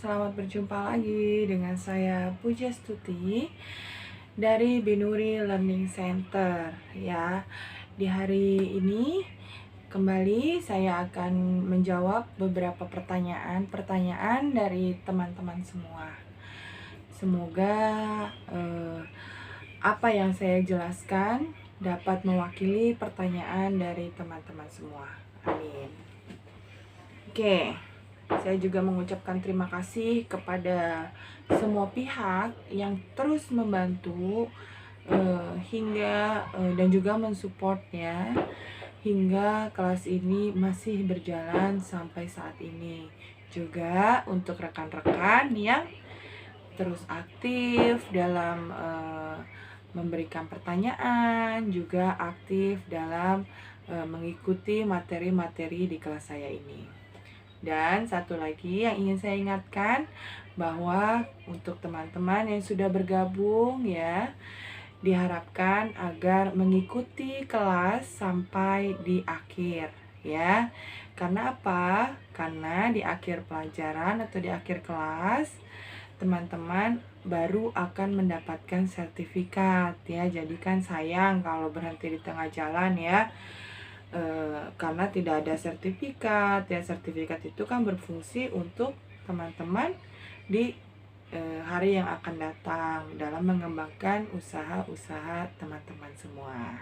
selamat berjumpa lagi dengan saya Pujastuti dari Binuri Learning Center ya. Di hari ini kembali saya akan menjawab beberapa pertanyaan dari teman-teman semua. Semoga apa yang saya jelaskan dapat mewakili pertanyaan dari teman-teman semua. Amin. Oke. Saya juga mengucapkan terima kasih kepada semua pihak yang terus membantu dan juga mensupportnya hingga kelas ini masih berjalan sampai saat ini. Juga untuk rekan-rekan yang terus aktif dalam memberikan pertanyaan, juga aktif dalam mengikuti materi-materi di kelas saya ini. Dan satu lagi yang ingin saya ingatkan, bahwa untuk teman-teman yang sudah bergabung ya, diharapkan agar mengikuti kelas sampai di akhir ya. Karena apa? Karena di akhir pelajaran atau di akhir kelas, teman-teman baru akan mendapatkan sertifikat ya. Jadi kan sayang kalau berhenti di tengah jalan ya. Karena tidak ada sertifikat ya. Sertifikat itu kan berfungsi untuk teman-teman di hari yang akan datang dalam mengembangkan usaha-usaha teman-teman semua.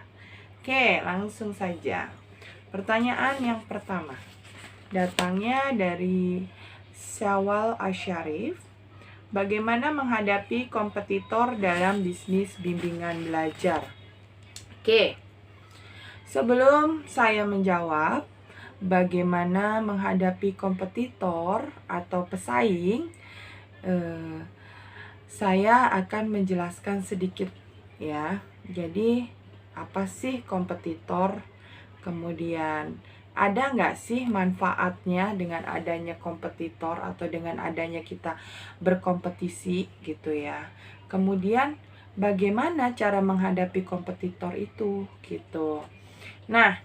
Oke, langsung saja. Pertanyaan yang pertama datangnya dari Syawal Asyarif. Bagaimana menghadapi kompetitor dalam bisnis bimbingan belajar? Oke. Sebelum saya menjawab bagaimana menghadapi kompetitor atau pesaing, saya akan menjelaskan sedikit ya. Jadi apa sih kompetitor? Kemudian ada nggak sih manfaatnya dengan adanya kompetitor atau dengan adanya kita berkompetisi gitu ya. Kemudian bagaimana cara menghadapi kompetitor itu gitu. Nah,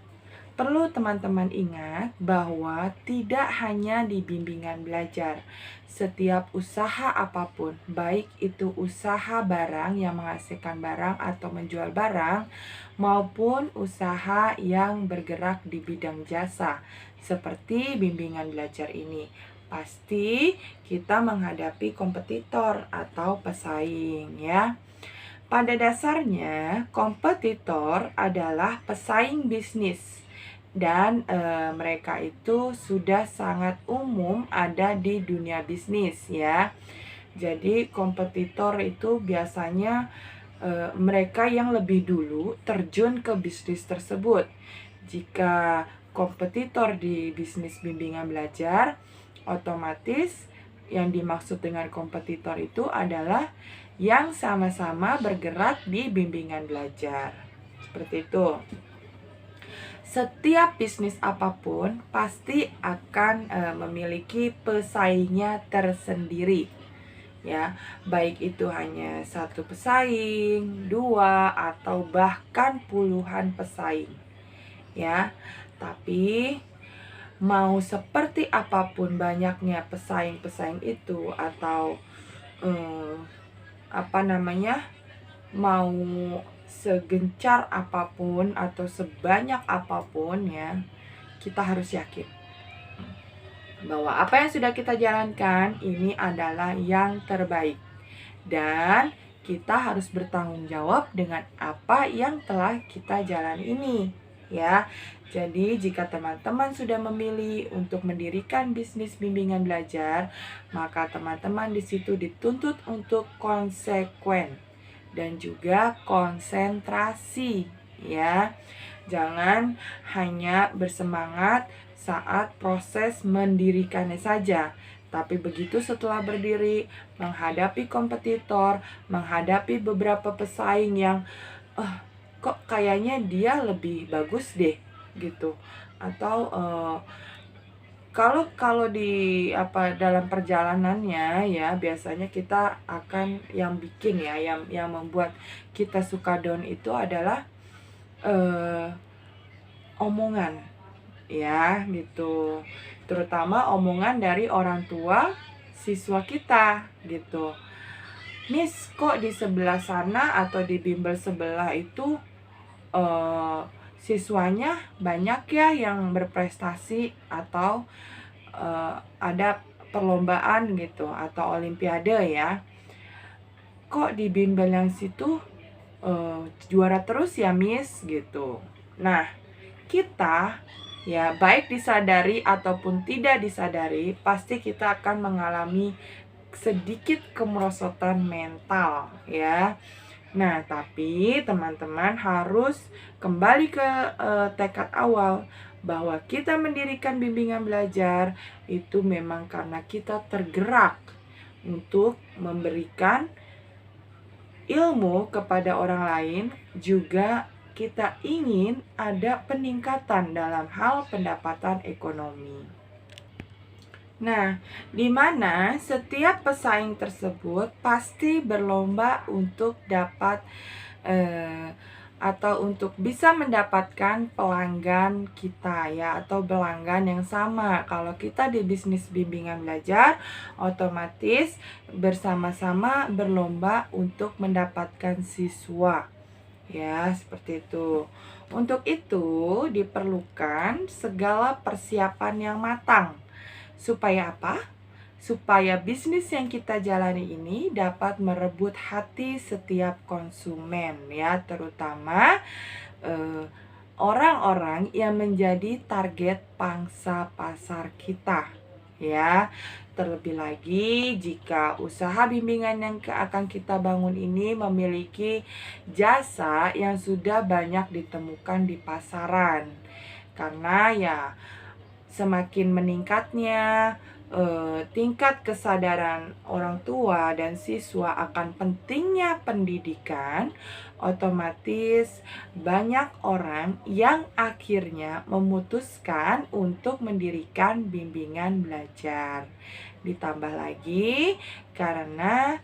perlu teman-teman ingat bahwa tidak hanya di bimbingan belajar, setiap usaha apapun, baik itu usaha barang yang menghasilkan barang atau menjual barang, maupun usaha yang bergerak di bidang jasa, seperti bimbingan belajar ini, pasti kita menghadapi kompetitor atau pesaing ya. Pada dasarnya, kompetitor adalah pesaing bisnis dan mereka itu sudah sangat umum ada di dunia bisnis ya. Jadi kompetitor itu biasanya mereka yang lebih dulu terjun ke bisnis tersebut. Jika kompetitor di bisnis bimbingan belajar, otomatis yang dimaksud dengan kompetitor itu adalah yang sama-sama bergerak di bimbingan belajar. Seperti itu. Setiap bisnis apapun pasti akan memiliki pesaingnya tersendiri. Ya, baik itu hanya satu pesaing, dua, atau bahkan puluhan pesaing. Ya, tapi mau seperti apapun banyaknya pesaing-pesaing itu atau mau segencar apapun atau sebanyak apapun ya, kita harus yakin bahwa apa yang sudah kita jalankan ini adalah yang terbaik dan kita harus bertanggung jawab dengan apa yang telah kita jalani ini ya. Jadi jika teman-teman sudah memilih untuk mendirikan bisnis bimbingan belajar, maka teman-teman di situ dituntut untuk konsekuen dan juga konsentrasi ya. Jangan hanya bersemangat saat proses mendirikannya saja, tapi begitu setelah berdiri, menghadapi kompetitor, menghadapi beberapa pesaing yang kok kayaknya dia lebih bagus deh gitu, atau kalau di dalam perjalanannya ya, biasanya kita akan yang membuat kita suka down itu adalah omongan ya gitu, terutama omongan dari orang tua siswa kita gitu. Miss, kok di sebelah sana atau di bimbel sebelah itu siswanya banyak ya yang berprestasi atau ada perlombaan gitu atau olimpiade ya. Kok di bimbel yang situ juara terus ya Miss gitu. Nah, kita ya baik disadari ataupun tidak disadari pasti kita akan mengalami sedikit kemerosotan mental ya. Nah, tapi teman-teman harus kembali ke tekad awal bahwa kita mendirikan bimbingan belajar itu memang karena kita tergerak untuk memberikan ilmu kepada orang lain, juga kita ingin ada peningkatan dalam hal pendapatan ekonomi. Nah, di mana setiap pesaing tersebut pasti berlomba untuk dapat atau untuk bisa mendapatkan pelanggan kita ya, atau pelanggan yang sama. Kalau kita di bisnis bimbingan belajar, otomatis bersama-sama berlomba untuk mendapatkan siswa. Ya, seperti itu. Untuk itu diperlukan segala persiapan yang matang. Supaya apa? Supaya bisnis yang kita jalani ini dapat merebut hati setiap konsumen ya, terutama orang-orang yang menjadi target pangsa pasar kita ya. Terlebih lagi jika usaha bimbingan yang akan kita bangun ini memiliki jasa yang sudah banyak ditemukan di pasaran. Karena ya semakin meningkatnya tingkat kesadaran orang tua dan siswa akan pentingnya pendidikan, otomatis banyak orang yang akhirnya memutuskan untuk mendirikan bimbingan belajar. Ditambah lagi karena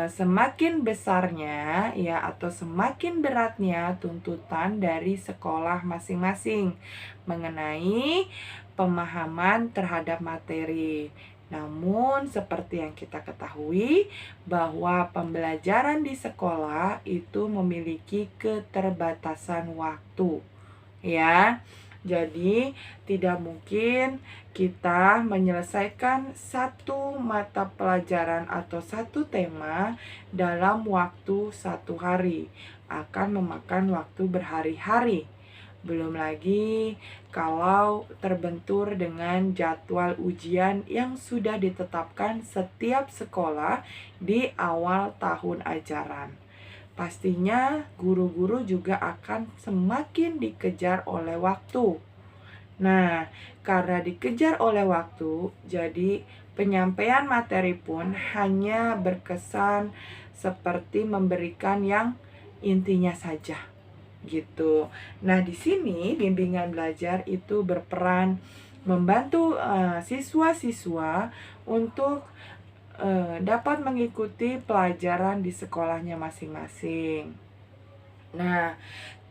semakin besarnya ya atau semakin beratnya tuntutan dari sekolah masing-masing mengenai pemahaman terhadap materi. Namun seperti yang kita ketahui bahwa pembelajaran di sekolah itu memiliki keterbatasan waktu ya. Jadi tidak mungkin kita menyelesaikan satu mata pelajaran atau satu tema dalam waktu satu hari. Akan memakan waktu berhari-hari. Belum lagi kalau terbentur dengan jadwal ujian yang sudah ditetapkan setiap sekolah di awal tahun ajaran. Pastinya guru-guru juga akan semakin dikejar oleh waktu. Nah, karena dikejar oleh waktu, jadi penyampaian materi pun hanya berkesan seperti memberikan yang intinya saja. Gitu. Nah, di sini bimbingan belajar itu berperan membantu siswa-siswa untuk dapat mengikuti pelajaran di sekolahnya masing-masing. Nah,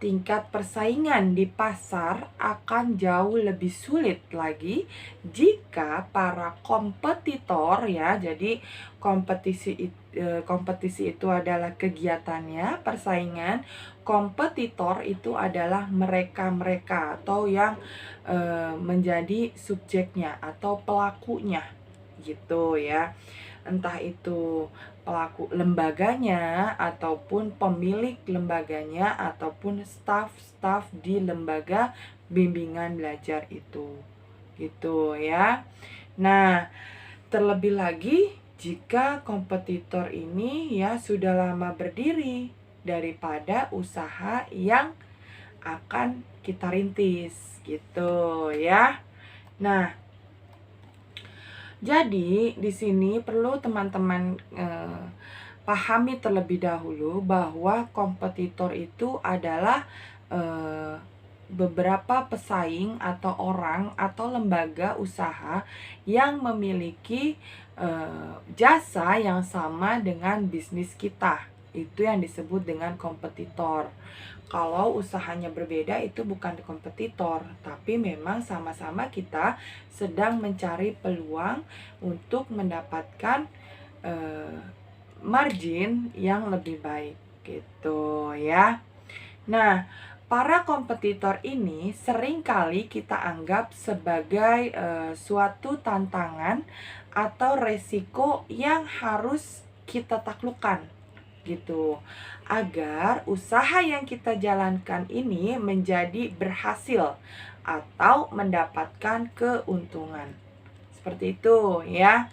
tingkat persaingan di pasar akan jauh lebih sulit lagi jika para kompetitor ya, jadi kompetisi itu adalah kegiatannya, persaingan. Kompetitor itu adalah mereka-mereka atau yang menjadi subjeknya atau pelakunya gitu ya. Entah itu pelaku lembaganya ataupun pemilik lembaganya ataupun staf-staf di lembaga bimbingan belajar itu. Gitu ya. Nah, terlebih lagi jika kompetitor ini ya sudah lama berdiri daripada usaha yang akan kita rintis gitu ya. Nah, jadi di sini perlu teman-teman pahami terlebih dahulu bahwa kompetitor itu adalah beberapa pesaing atau orang atau lembaga usaha yang memiliki jasa yang sama dengan bisnis kita Itu yang disebut dengan kompetitor. Kalau usahanya berbeda itu bukan kompetitor, tapi memang sama-sama kita sedang mencari peluang untuk mendapatkan margin yang lebih baik gitu ya. Nah, para kompetitor ini seringkali kita anggap sebagai suatu tantangan atau resiko yang harus kita taklukkan gitu, agar usaha yang kita jalankan ini menjadi berhasil atau mendapatkan keuntungan. Seperti itu ya.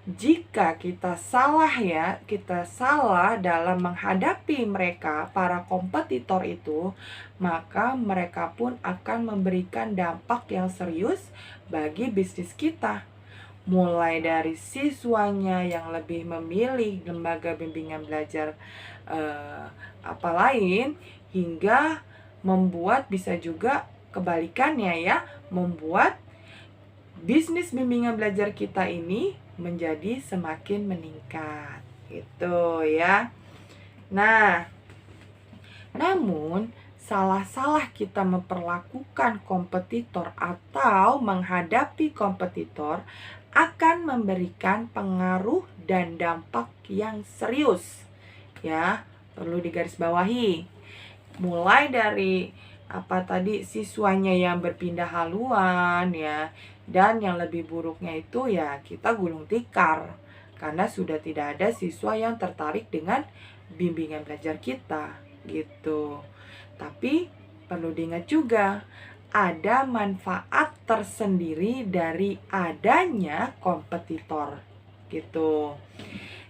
Jika kita salah dalam menghadapi mereka, para kompetitor itu, maka mereka pun akan memberikan dampak yang serius bagi bisnis kita. Mulai dari siswanya yang lebih memilih lembaga bimbingan belajar apa lain, hingga membuat bisa juga kebalikannya ya, membuat bisnis bimbingan belajar kita ini menjadi semakin meningkat gitu ya. Nah, namun salah-salah kita memperlakukan kompetitor atau menghadapi kompetitor akan memberikan pengaruh dan dampak yang serius ya, perlu digarisbawahi. Mulai dari siswanya yang berpindah haluan ya, dan yang lebih buruknya itu ya kita gulung tikar karena sudah tidak ada siswa yang tertarik dengan bimbingan belajar kita gitu. Tapi perlu diingat juga, ada manfaat tersendiri dari adanya kompetitor gitu.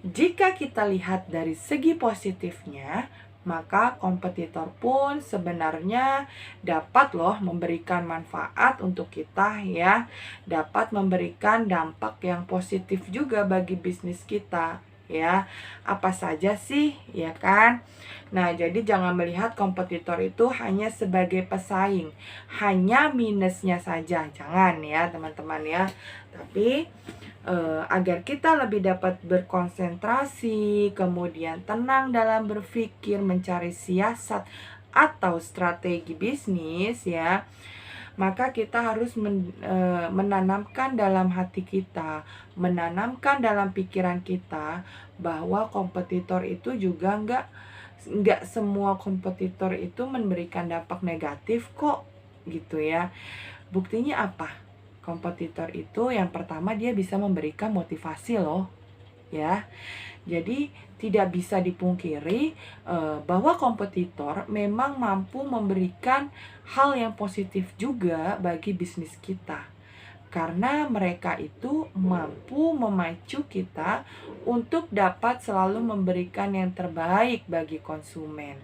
Jika kita lihat dari segi positifnya, maka kompetitor pun sebenarnya dapat memberikan manfaat untuk kita ya, dapat memberikan dampak yang positif juga bagi bisnis kita ya. Apa saja sih ya kan? Nah, jadi jangan melihat kompetitor itu hanya sebagai pesaing, hanya minusnya saja, jangan ya teman-teman ya. Tapi agar kita lebih dapat berkonsentrasi, kemudian tenang dalam berpikir, mencari siasat atau strategi bisnis ya, maka kita harus menanamkan dalam hati kita, menanamkan dalam pikiran kita bahwa kompetitor itu juga nggak semua kompetitor itu memberikan dampak negatif kok gitu ya. Buktinya apa? Kompetitor itu yang pertama dia bisa memberikan motivasi loh ya. Jadi tidak bisa dipungkiri bahwa kompetitor memang mampu memberikan hal yang positif juga bagi bisnis kita. Karena mereka itu mampu memacu kita untuk dapat selalu memberikan yang terbaik bagi konsumen,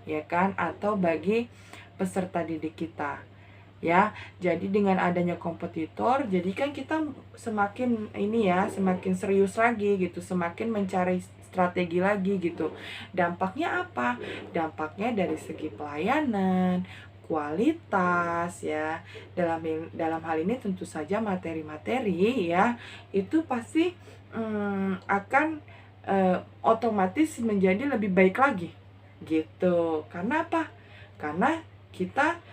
ya kan? Atau bagi peserta didik kita. Ya, jadi dengan adanya kompetitor, jadi kan kita semakin semakin serius lagi gitu, semakin mencari strategi lagi gitu. Dampaknya apa? Dampaknya dari segi pelayanan, kualitas ya. Dalam hal ini tentu saja materi-materi ya, itu pasti akan otomatis menjadi lebih baik lagi gitu. Karena apa? Karena kita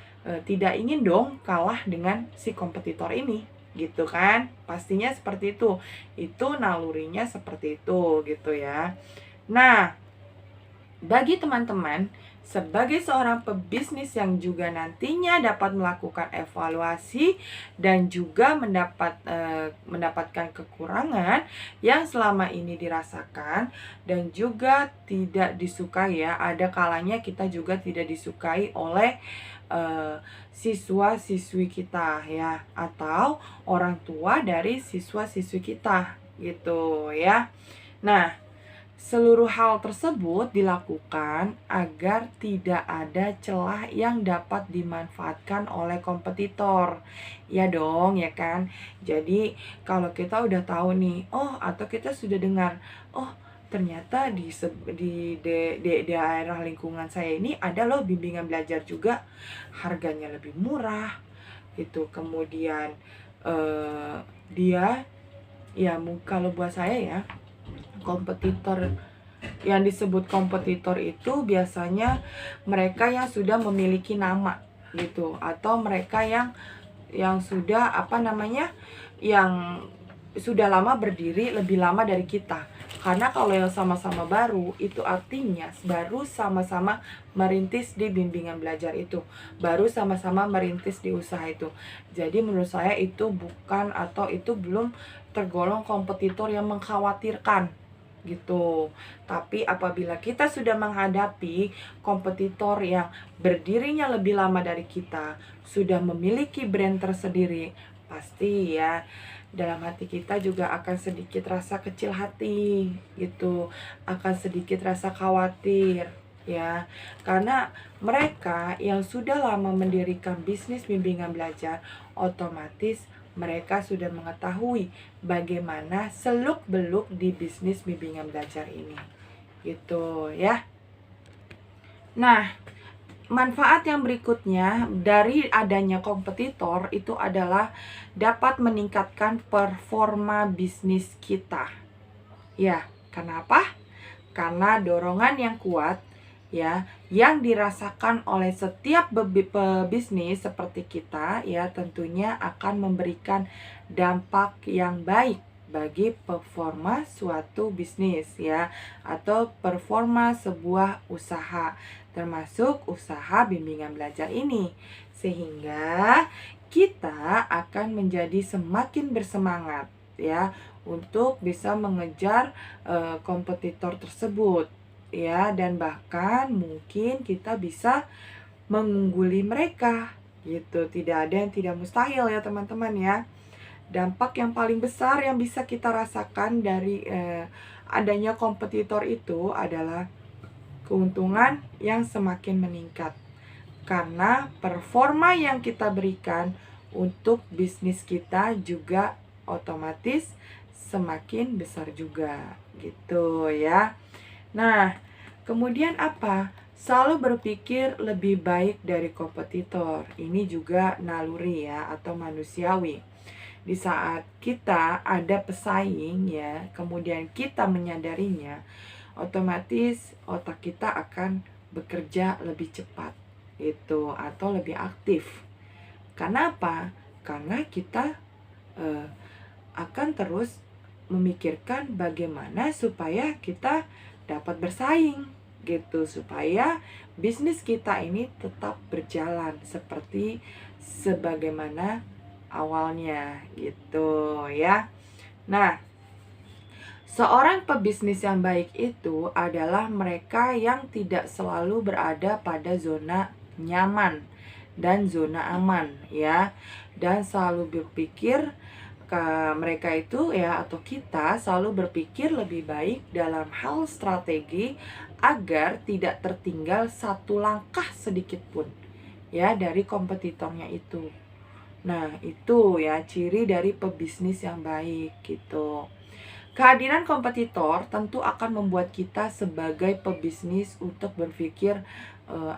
tidak ingin dong kalah dengan si kompetitor ini gitu kan, pastinya seperti itu nalurinya seperti itu gitu ya. Nah, bagi teman-teman sebagai seorang pebisnis yang juga nantinya dapat melakukan evaluasi dan juga mendapatkan kekurangan yang selama ini dirasakan dan juga tidak disukai ya, ada kalanya kita juga tidak disukai oleh siswa-siswi kita ya, atau orang tua dari siswa-siswi kita gitu ya. Nah, seluruh hal tersebut dilakukan agar tidak ada celah yang dapat dimanfaatkan oleh kompetitor. Ya dong, ya kan? Jadi, kalau kita udah tahu nih, atau kita sudah dengar, ternyata di daerah lingkungan saya ini ada loh bimbingan belajar juga, harganya lebih murah gitu. Kemudian dia ya, kalau buat saya ya, kompetitor yang disebut kompetitor itu biasanya mereka yang sudah memiliki nama gitu, atau mereka yang sudah yang sudah lama berdiri, lebih lama dari kita. Karena kalau yang sama-sama baru, itu artinya baru sama-sama merintis di bimbingan belajar itu, baru sama-sama merintis di usaha itu. Jadi menurut saya itu bukan, atau itu belum tergolong kompetitor yang mengkhawatirkan gitu. Tapi apabila kita sudah menghadapi kompetitor yang berdirinya lebih lama dari kita, sudah memiliki brand tersendiri, pasti ya dalam hati kita juga akan sedikit rasa kecil hati gitu, akan sedikit rasa khawatir ya, karena mereka yang sudah lama mendirikan bisnis bimbingan belajar, otomatis mereka sudah mengetahui bagaimana seluk-beluk di bisnis bimbingan belajar ini gitu ya. Nah, manfaat yang berikutnya dari adanya kompetitor itu adalah dapat meningkatkan performa bisnis kita. Ya, kenapa? Karena dorongan yang kuat ya, yang dirasakan oleh setiap pebisnis seperti kita ya, tentunya akan memberikan dampak yang baik bagi performa suatu bisnis ya, atau performa sebuah usaha, termasuk usaha bimbingan belajar ini, sehingga kita akan menjadi semakin bersemangat ya untuk bisa mengejar kompetitor tersebut ya, dan bahkan mungkin kita bisa mengungguli mereka gitu. Tidak ada yang tidak mustahil ya teman-teman ya. Dampak yang paling besar yang bisa kita rasakan dari adanya kompetitor itu adalah keuntungan yang semakin meningkat, karena performa yang kita berikan untuk bisnis kita juga otomatis semakin besar juga gitu ya. Nah, kemudian apa? Selalu berpikir lebih baik dari kompetitor. Ini juga naluri ya, atau manusiawi. Di saat kita ada pesaing ya, kemudian kita menyadarinya, otomatis otak kita akan bekerja lebih cepat itu, atau lebih aktif. Karena apa? Karena kita akan terus memikirkan bagaimana supaya kita dapat bersaing gitu, supaya bisnis kita ini tetap berjalan seperti sebagaimana awalnya gitu ya. Nah, seorang pebisnis yang baik itu adalah mereka yang tidak selalu berada pada zona nyaman dan zona aman ya, dan selalu berpikir mereka itu ya, atau kita selalu berpikir lebih baik dalam hal strategi agar tidak tertinggal satu langkah sedikit pun ya dari kompetitornya itu. Nah, itu ya ciri dari pebisnis yang baik gitu. Kehadiran kompetitor tentu akan membuat kita sebagai pebisnis untuk berpikir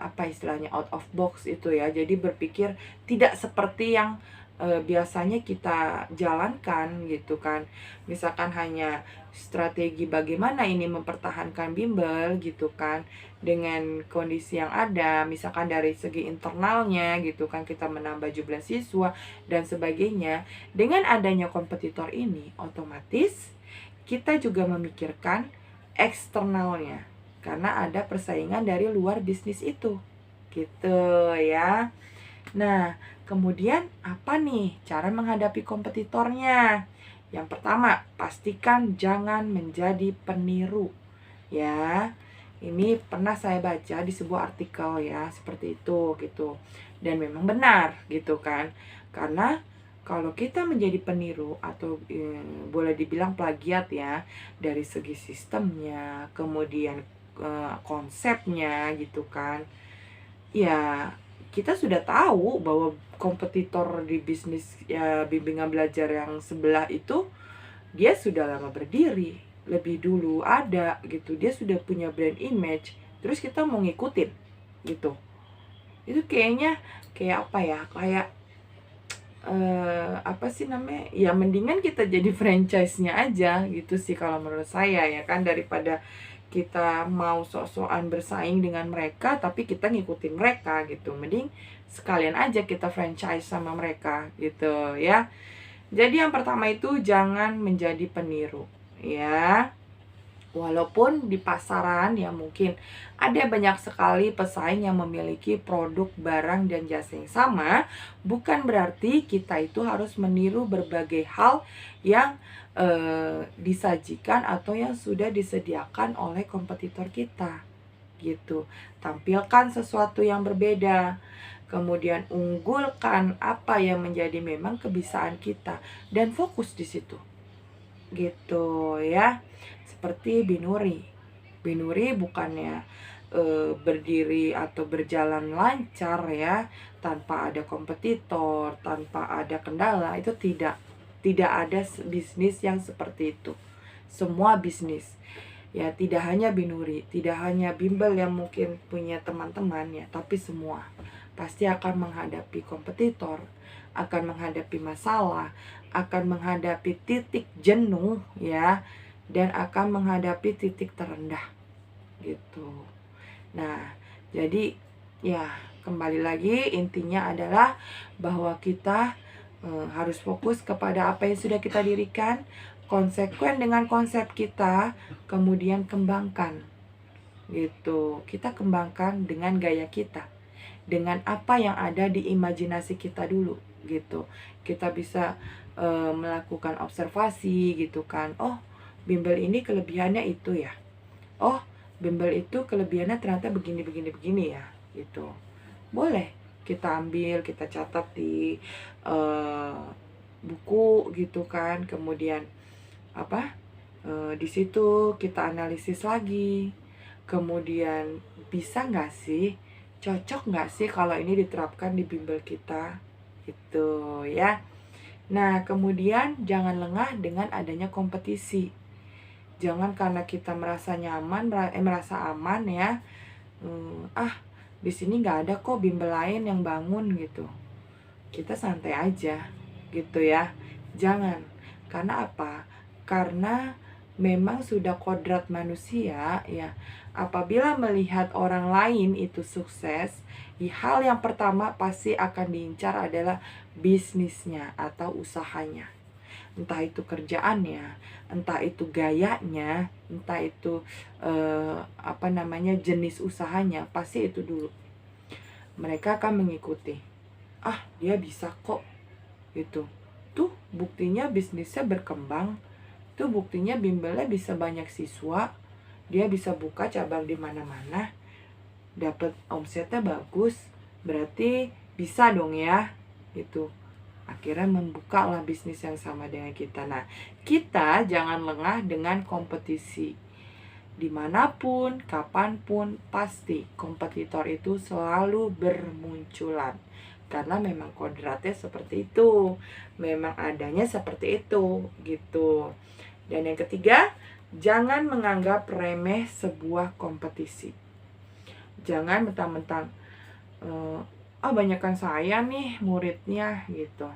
apa istilahnya, out of box itu ya. Jadi berpikir tidak seperti yang biasanya kita jalankan gitu kan. Misalkan hanya strategi bagaimana ini mempertahankan bimbel gitu kan, dengan kondisi yang ada, misalkan dari segi internalnya gitu kan, kita menambah jumlah siswa dan sebagainya. Dengan adanya kompetitor ini, otomatis kita juga memikirkan eksternalnya, karena ada persaingan dari luar bisnis itu gitu ya. Nah, kemudian apa nih cara menghadapi kompetitornya? Yang pertama, pastikan jangan menjadi peniru ya. Ini pernah saya baca di sebuah artikel ya, seperti itu gitu. Dan memang benar gitu kan. Karena kalau kita menjadi peniru atau boleh dibilang plagiat ya, dari segi sistemnya, kemudian konsepnya gitu kan, ya kita sudah tahu bahwa kompetitor di bisnis ya bimbingan belajar yang sebelah itu, dia sudah lama berdiri, lebih dulu ada gitu, dia sudah punya brand image, terus kita mau ngikutin gitu. Itu kayaknya kayak apa ya, kayak apa sih namanya, ya mendingan kita jadi franchise-nya aja gitu sih kalau menurut saya ya kan, daripada kita mau sok-sokan bersaing dengan mereka tapi kita ngikutin mereka gitu. Mending sekalian aja kita franchise sama mereka gitu ya. Jadi yang pertama itu jangan menjadi peniru ya. Walaupun di pasaran ya mungkin ada banyak sekali pesaing yang memiliki produk, barang, dan jasa yang sama, bukan berarti kita itu harus meniru berbagai hal yang disajikan atau yang sudah disediakan oleh kompetitor kita gitu. Tampilkan sesuatu yang berbeda, kemudian unggulkan apa yang menjadi memang kebiasaan kita dan fokus di situ gitu ya. Seperti Binuri. Binuri bukannya berdiri atau berjalan lancar ya, tanpa ada kompetitor, tanpa ada kendala. Itu tidak ada bisnis yang seperti itu. Semua bisnis ya, tidak hanya Binuri, tidak hanya bimbel yang mungkin punya teman-teman ya, tapi semua pasti akan menghadapi kompetitor, akan menghadapi masalah, akan menghadapi titik jenuh ya, dan akan menghadapi titik terendah gitu. Nah, jadi ya kembali lagi intinya adalah bahwa kita harus fokus kepada apa yang sudah kita dirikan, konsekuen dengan konsep kita, kemudian kembangkan gitu. Kita kembangkan dengan gaya kita, dengan apa yang ada di imajinasi kita dulu gitu. Kita bisa melakukan observasi gitu kan. Oh, bimbel ini kelebihannya itu ya. Oh, bimbel itu kelebihannya ternyata begini ya gitu. Boleh kita ambil, kita catat di buku gitu kan. Kemudian di situ kita analisis lagi. Kemudian bisa nggak sih, cocok nggak sih kalau ini diterapkan di bimbel kita gitu ya. Nah, kemudian jangan lengah dengan adanya kompetisi. Jangan karena kita merasa nyaman, merasa aman ya, di sini nggak ada kok bimbel lain yang bangun gitu. Kita santai aja gitu ya. Jangan. Karena apa? Karena memang sudah kodrat manusia ya. Apabila melihat orang lain itu sukses, hal yang pertama pasti akan diincar adalah bisnisnya atau usahanya. Entah itu kerjaannya, entah itu gayanya, entah itu jenis usahanya, pasti itu dulu. Mereka akan mengikuti. Ah, dia bisa kok gitu. Tuh buktinya bisnisnya berkembang. Tuh buktinya bimbelnya bisa banyak siswa. Dia bisa buka cabang di mana-mana. Dapat omsetnya bagus. Berarti bisa dong ya gitu. Akhirnya membuka lah bisnis yang sama dengan kita. Nah, kita jangan lengah dengan kompetisi. Dimanapun, kapanpun, pasti kompetitor itu selalu bermunculan. Karena memang kodratnya seperti itu. Memang adanya seperti itu, gitu. Dan yang ketiga, jangan menganggap remeh sebuah kompetisi. Jangan mentang-mentang banyakkan saya nih muridnya gitu.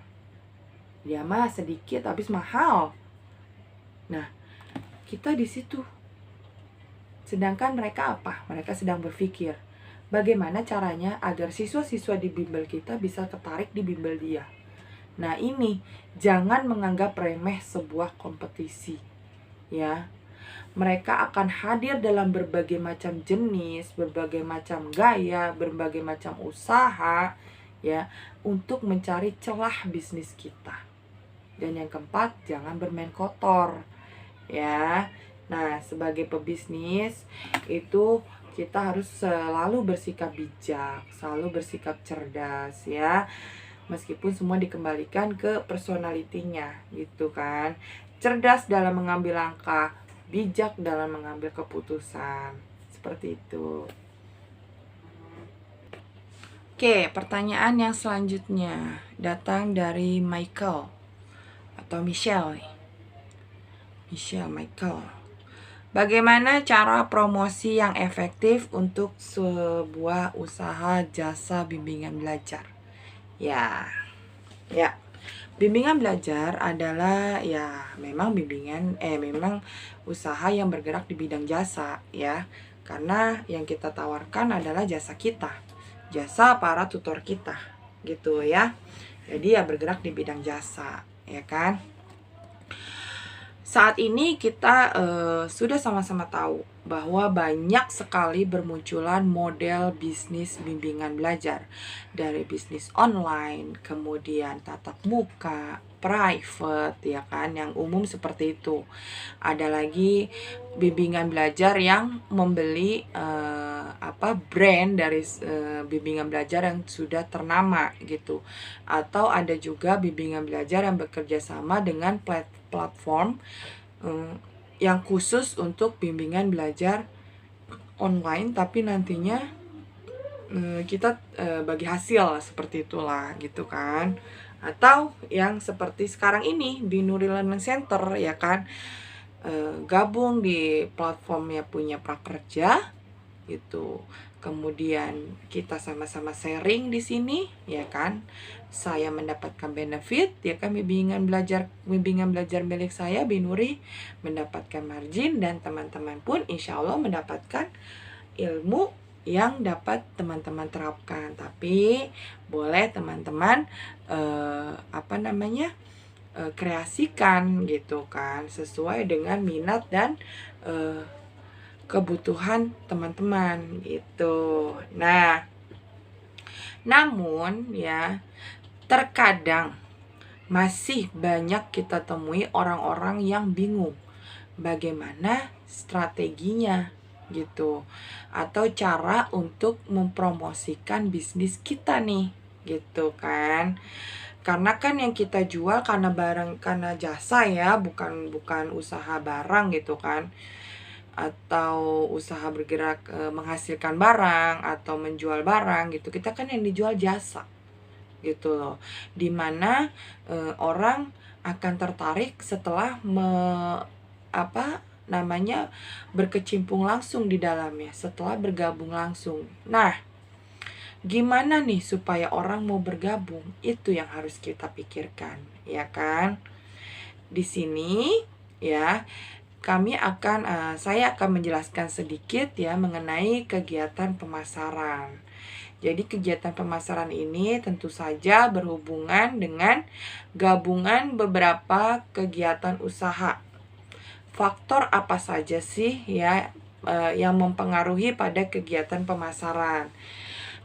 Dia mah sedikit habis mahal. Nah, kita di situ. Sedangkan mereka apa? Mereka sedang berpikir bagaimana caranya agar siswa-siswa di bimbel kita bisa tertarik di bimbel dia. Nah, ini jangan menganggap remeh sebuah kompetisi. Ya. Mereka akan hadir dalam berbagai macam jenis, berbagai macam gaya, berbagai macam usaha ya, untuk mencari celah bisnis kita. Dan yang keempat, jangan bermain kotor ya. Nah, sebagai pebisnis itu kita harus selalu bersikap bijak, selalu bersikap cerdas ya. Meskipun semua dikembalikan ke personalitinya gitu kan. Cerdas dalam mengambil langkah, bijak dalam mengambil keputusan. Seperti itu. Oke, pertanyaan yang selanjutnya datang dari Michael atau Michelle. Michael. Bagaimana cara promosi yang efektif untuk sebuah usaha jasa bimbingan belajar? Ya. Bimbingan belajar adalah ya memang memang usaha yang bergerak di bidang jasa ya. Karena yang kita tawarkan adalah jasa kita, jasa para tutor kita gitu ya. Jadi ya bergerak di bidang jasa ya kan. Saat ini kita sudah sama-sama tahu bahwa banyak sekali bermunculan model bisnis bimbingan belajar. Dari bisnis online, kemudian tatap muka, private ya kan, yang umum seperti itu. Ada lagi bimbingan belajar yang membeli brand dari bimbingan belajar yang sudah ternama gitu. Atau ada juga bimbingan belajar yang bekerja sama dengan platform yang khusus untuk bimbingan belajar online, tapi nantinya kita bagi hasil seperti itulah gitu kan. Atau yang seperti sekarang ini Binuri Learning Center ya kan, gabung di platformnya punya prakerja gitu. Kemudian kita sama-sama sharing di sini ya kan. Saya mendapatkan benefit ya kan, bimbingan belajar milik saya Binuri mendapatkan margin, dan teman-teman pun insya Allah mendapatkan ilmu yang dapat teman-teman terapkan. Tapi boleh teman-teman kreasikan gitu kan, sesuai dengan minat dan kebutuhan teman-teman gitu. Nah, namun ya terkadang masih banyak kita temui orang-orang yang bingung bagaimana strateginya gitu, atau cara untuk mempromosikan bisnis kita nih gitu kan. Karena kan yang kita jual karena jasa ya, bukan usaha barang gitu kan, atau usaha bergerak menghasilkan barang atau menjual barang gitu. Kita kan yang dijual jasa gitu loh, dimana orang akan tertarik setelah berkecimpung langsung di dalamnya, setelah bergabung langsung. Nah, gimana nih supaya orang mau bergabung? Itu yang harus kita pikirkan ya kan. Di sini ya saya akan menjelaskan sedikit ya mengenai kegiatan pemasaran. Jadi kegiatan pemasaran ini tentu saja berhubungan dengan gabungan beberapa kegiatan usaha. Faktor apa saja sih ya yang mempengaruhi pada kegiatan pemasaran?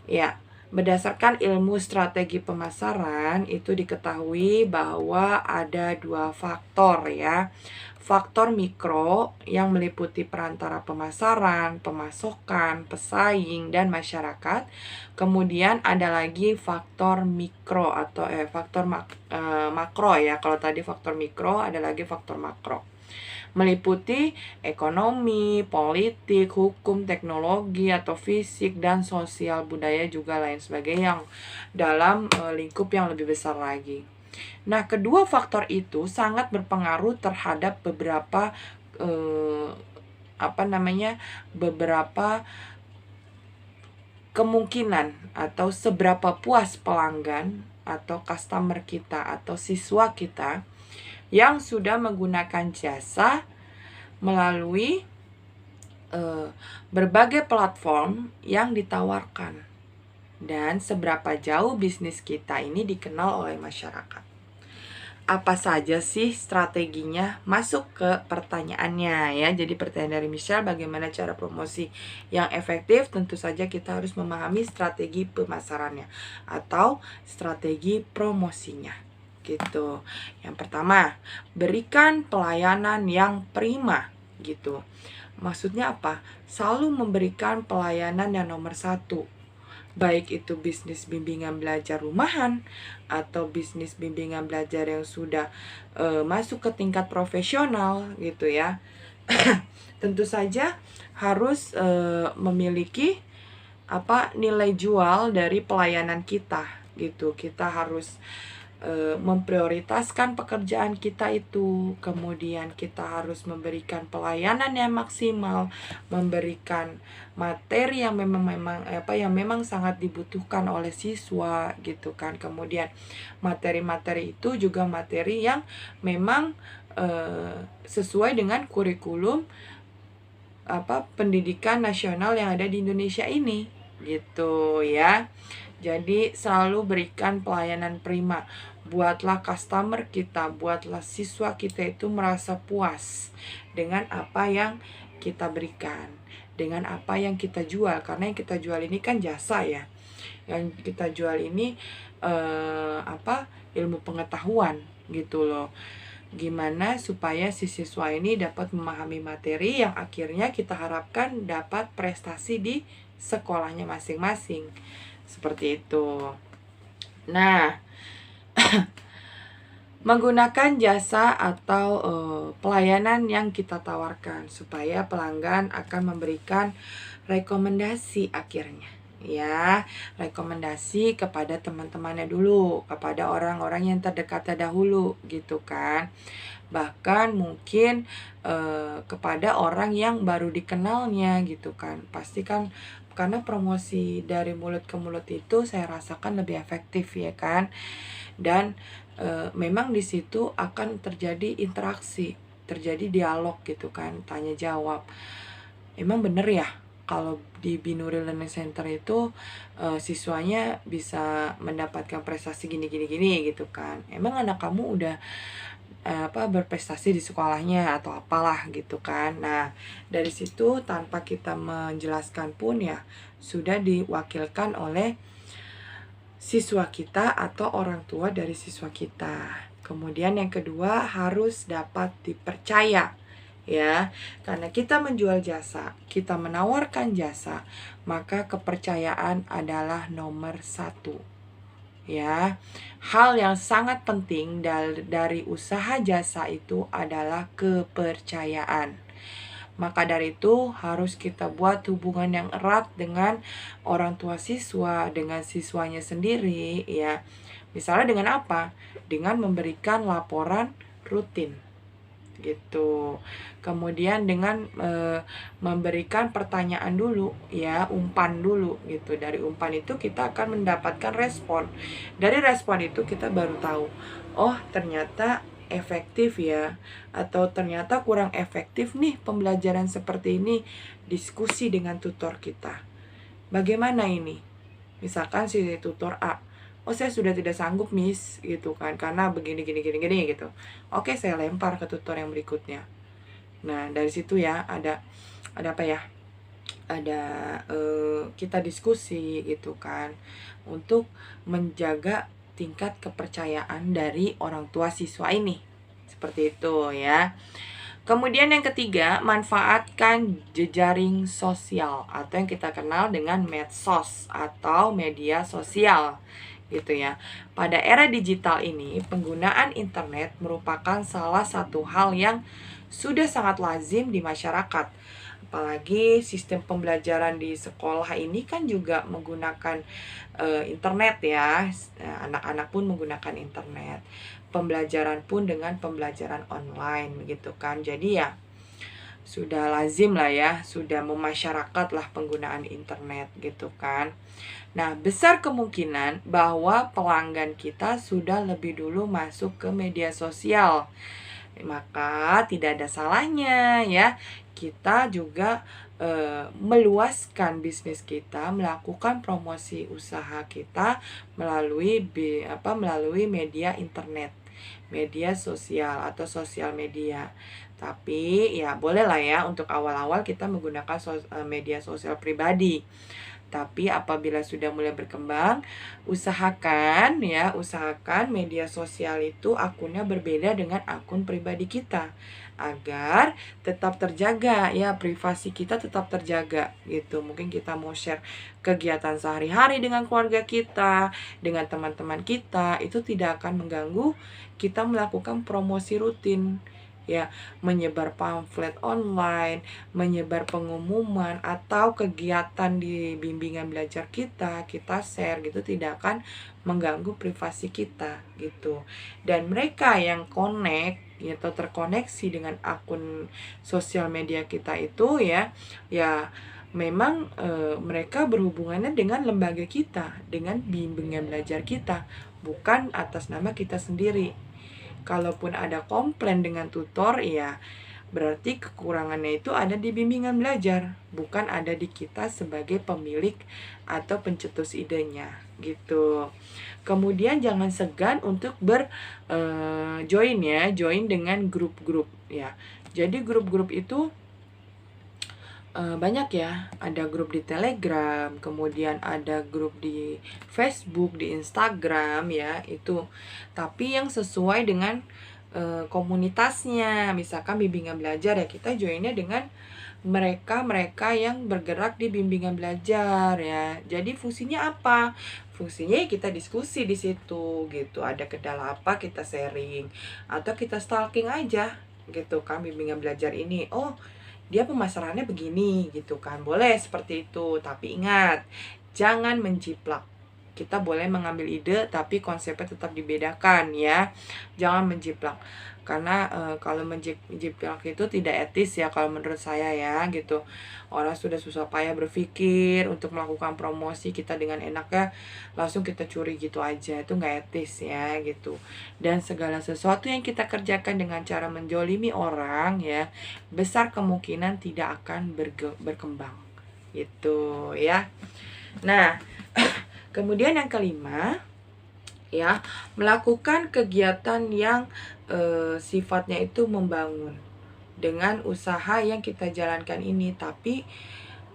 Ya, berdasarkan ilmu strategi pemasaran itu diketahui bahwa ada 2 faktor ya. Faktor mikro yang meliputi perantara pemasaran, pemasokan, pesaing, dan masyarakat. Kemudian ada lagi faktor mikro atau makro ya. Kalau tadi faktor mikro, ada lagi faktor makro. Meliputi ekonomi, politik, hukum, teknologi atau fisik, dan sosial, budaya juga lain sebagainya yang dalam lingkup yang lebih besar lagi. Nah, kedua faktor itu sangat berpengaruh terhadap beberapa kemungkinan atau seberapa puas pelanggan atau customer kita atau siswa kita yang sudah menggunakan jasa melalui berbagai platform yang ditawarkan, dan seberapa jauh bisnis kita ini dikenal oleh masyarakat. Apa saja sih strateginya? Masuk ke pertanyaannya ya. Jadi pertanyaan dari Michelle, bagaimana cara promosi yang efektif? Tentu saja kita harus memahami strategi pemasarannya atau strategi promosinya gitu. Yang pertama, berikan pelayanan yang prima gitu. Maksudnya apa? Selalu memberikan pelayanan yang nomor 1. Baik itu bisnis bimbingan belajar rumahan atau bisnis bimbingan belajar yang sudah masuk ke tingkat profesional gitu ya. Tentu saja harus memiliki nilai jual dari pelayanan kita gitu. Kita harus memprioritaskan pekerjaan kita itu, kemudian kita harus memberikan pelayanan yang maksimal, memberikan materi yang memang sangat dibutuhkan oleh siswa gitu kan. Kemudian materi-materi itu juga materi yang memang sesuai dengan kurikulum pendidikan nasional yang ada di Indonesia ini gitu ya. Jadi selalu berikan pelayanan prima. Buatlah customer kita, buatlah siswa kita itu merasa puas dengan apa yang kita berikan, dengan apa yang kita jual. Karena yang kita jual ini kan jasa ya. Yang kita jual ini ilmu pengetahuan gitu loh. Gimana supaya si siswa ini dapat memahami materi yang akhirnya kita harapkan dapat prestasi di sekolahnya masing-masing. Seperti itu. Nah, menggunakan jasa atau pelayanan yang kita tawarkan supaya pelanggan akan memberikan rekomendasi akhirnya. Ya, rekomendasi kepada teman-temannya dulu, kepada orang-orang yang terdekat dahulu gitu kan. Bahkan mungkin kepada orang yang baru dikenalnya gitu kan. Pasti kan karena promosi dari mulut ke mulut itu saya rasakan lebih efektif ya kan. Dan memang di situ akan terjadi interaksi, terjadi dialog gitu kan, tanya jawab. Emang bener ya kalau di Binuri Learning Center itu siswanya bisa mendapatkan prestasi gini gitu kan. Emang anak kamu udah berprestasi di sekolahnya atau apalah gitu kan. Nah, dari situ tanpa kita menjelaskan pun ya sudah diwakilkan oleh siswa kita atau orang tua dari siswa kita. Kemudian yang kedua harus dapat dipercaya ya. Karena kita menjual jasa, kita menawarkan jasa, maka kepercayaan adalah nomor 1. Ya, hal yang sangat penting dari usaha jasa itu adalah kepercayaan. Maka dari itu harus kita buat hubungan yang erat dengan orang tua siswa, dengan siswanya sendiri ya. Misalnya dengan apa? Dengan memberikan laporan rutin gitu. Kemudian dengan memberikan pertanyaan dulu ya, umpan dulu gitu. Dari umpan itu kita akan mendapatkan respon. Dari respon itu kita baru tahu, oh ternyata efektif ya, atau ternyata kurang efektif nih pembelajaran seperti ini. Diskusi dengan tutor kita. Bagaimana ini? Misalkan si tutor A, oh saya sudah tidak sanggup miss gitu kan, karena begini gitu. Oke, saya lempar ke tutor yang berikutnya. Nah dari situ ya ada apa ya, ada kita diskusi gitu kan, untuk menjaga tingkat kepercayaan dari orang tua siswa ini. Seperti itu ya. Kemudian yang ketiga, manfaatkan jejaring sosial atau yang kita kenal dengan medsos atau media sosial gitu ya. Pada era digital ini, penggunaan internet merupakan salah satu hal yang sudah sangat lazim di masyarakat. Apalagi sistem pembelajaran di sekolah ini kan juga menggunakan internet ya. Anak-anak pun menggunakan internet. Pembelajaran pun dengan pembelajaran online begitu kan. Jadi ya sudah lazim lah ya, sudah memasyarakat lah penggunaan internet gitu kan. Nah, besar kemungkinan bahwa pelanggan kita sudah lebih dulu masuk ke media sosial. Maka tidak ada salahnya ya kita juga meluaskan bisnis kita, melakukan promosi usaha kita melalui media internet, media sosial atau sosial media. Tapi ya bolehlah ya untuk awal-awal kita menggunakan media sosial pribadi. Tapi apabila sudah mulai berkembang, usahakan media sosial itu akunnya berbeda dengan akun pribadi kita, agar tetap terjaga ya, privasi kita tetap terjaga gitu. Mungkin kita mau share kegiatan sehari-hari dengan keluarga kita, dengan teman-teman kita, itu tidak akan mengganggu kita melakukan promosi rutin ya, menyebar pamflet online, menyebar pengumuman atau kegiatan di bimbingan belajar kita share gitu, tidak akan mengganggu privasi kita gitu. Dan mereka yang connect atau terkoneksi dengan akun sosial media kita itu ya memang mereka berhubungannya dengan lembaga kita, dengan bimbingan belajar kita, bukan atas nama kita sendiri. Kalaupun ada komplain dengan tutor, ya berarti kekurangannya itu ada di bimbingan belajar, bukan ada di kita sebagai pemilik atau pencetus idenya gitu. Kemudian jangan segan untuk join dengan grup-grup ya. Jadi grup-grup itu banyak ya, ada grup di Telegram, kemudian ada grup di Facebook, di Instagram ya, itu. Tapi yang sesuai dengan komunitasnya, misalkan bimbingan belajar ya, kita joinnya dengan mereka yang bergerak di bimbingan belajar ya. Jadi fungsinya apa? Fungsinya ya kita diskusi di situ gitu. Ada kendala apa kita sharing atau kita stalking aja gitu kan bimbingan belajar ini. Oh, dia pemasarannya begini gitu kan. Boleh seperti itu, tapi ingat jangan menjiplak. Kita boleh mengambil ide tapi konsepnya tetap dibedakan ya. Jangan menjiplak. Karena kalau menjiplak itu tidak etis ya kalau menurut saya ya gitu. Orang sudah susah payah berpikir untuk melakukan promosi, kita dengan enaknya langsung kita curi gitu aja. Itu nggak etis ya gitu. Dan segala sesuatu yang kita kerjakan dengan cara menjolimi orang ya, besar kemungkinan tidak akan berkembang gitu ya. Nah, kemudian yang kelima ya, melakukan kegiatan yang sifatnya itu membangun dengan usaha yang kita jalankan ini, tapi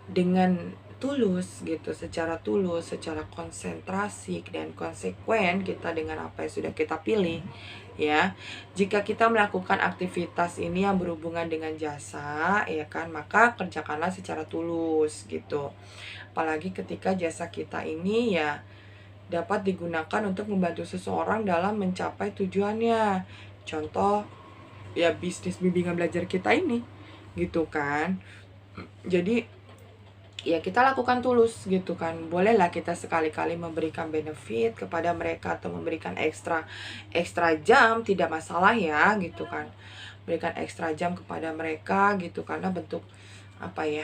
dengan tulus gitu, secara tulus, secara konsentrasi dan konsekuen kita dengan apa yang sudah kita pilih ya. Jika kita melakukan aktivitas ini yang berhubungan dengan jasa ya kan, maka kerjakanlah secara tulus gitu. Apalagi ketika jasa kita ini ya dapat digunakan untuk membantu seseorang dalam mencapai tujuannya. Contoh ya bisnis bimbingan belajar kita ini gitu kan. Jadi ya kita lakukan tulus gitu kan. Bolehlah kita sekali-kali memberikan benefit kepada mereka atau memberikan ekstra jam, tidak masalah ya gitu kan. Berikan ekstra jam kepada mereka gitu, karena bentuk apa ya,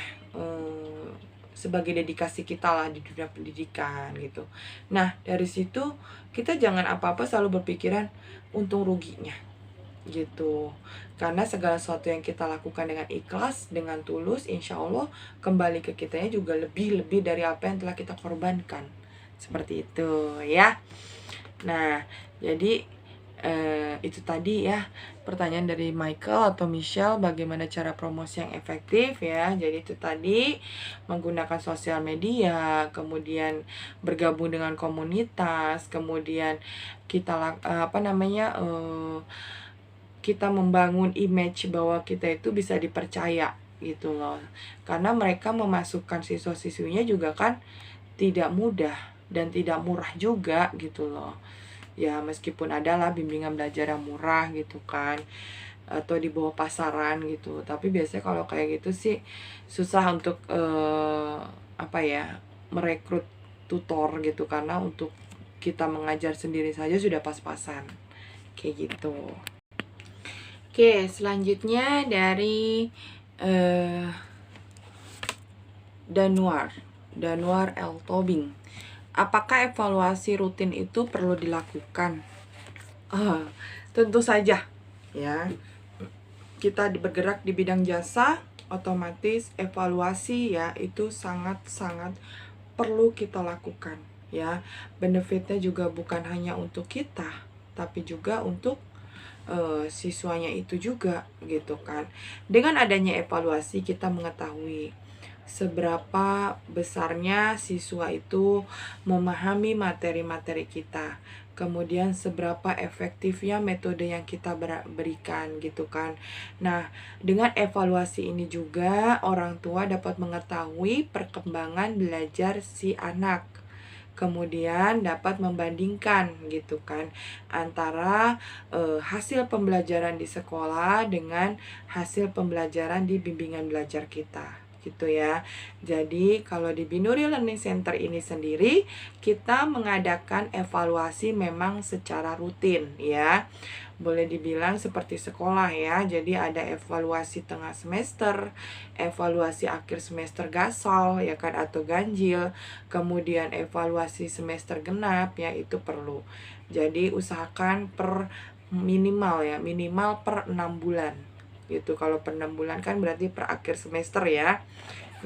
sebagai dedikasi kita lah di dunia pendidikan gitu. Nah dari situ kita jangan apa-apa selalu berpikiran untung ruginya gitu. Karena segala sesuatu yang kita lakukan dengan ikhlas, dengan tulus, insya Allah kembali ke kitanya juga lebih dari apa yang telah kita korbankan. Seperti itu ya. Nah jadi itu tadi ya pertanyaan dari Michael atau Michelle, bagaimana cara promosi yang efektif ya. Jadi itu tadi menggunakan sosial media, kemudian bergabung dengan komunitas, kemudian kita kita membangun image bahwa kita itu bisa dipercaya gitu loh. Karena mereka memasukkan siswa-siswinya juga kan tidak mudah dan tidak murah juga gitu loh. Ya meskipun adalah bimbingan belajar yang murah gitu kan, atau di bawah pasaran gitu, tapi biasanya kalau kayak gitu sih susah untuk merekrut tutor gitu, karena untuk kita mengajar sendiri saja sudah pas-pasan kayak gitu. Oke, selanjutnya dari Danwar L. Tobing. Apakah evaluasi rutin itu perlu dilakukan? Tentu saja ya. Kita bergerak di bidang jasa, otomatis evaluasi ya itu sangat-sangat perlu kita lakukan ya. Benefitnya juga bukan hanya untuk kita, tapi juga untuk siswanya itu juga gitu kan. Dengan adanya evaluasi kita mengetahui seberapa besarnya siswa itu memahami materi-materi kita, kemudian seberapa efektifnya metode yang kita berikan gitu kan. Nah dengan evaluasi ini juga orang tua dapat mengetahui perkembangan belajar si anak. kemudian dapat membandingkan gitu kan antara hasil pembelajaran di sekolah dengan hasil pembelajaran di bimbingan belajar kita gitu ya. Jadi kalau di Binuri Learning Center ini sendiri kita mengadakan evaluasi memang secara rutin ya. Boleh dibilang seperti sekolah ya. Jadi ada evaluasi tengah semester, evaluasi akhir semester gasal ya kan atau ganjil, kemudian evaluasi semester genap ya itu perlu. Jadi usahakan per minimal ya, minimal per 6 bulan gitu. Kalau per 6 bulan kan berarti per akhir semester ya.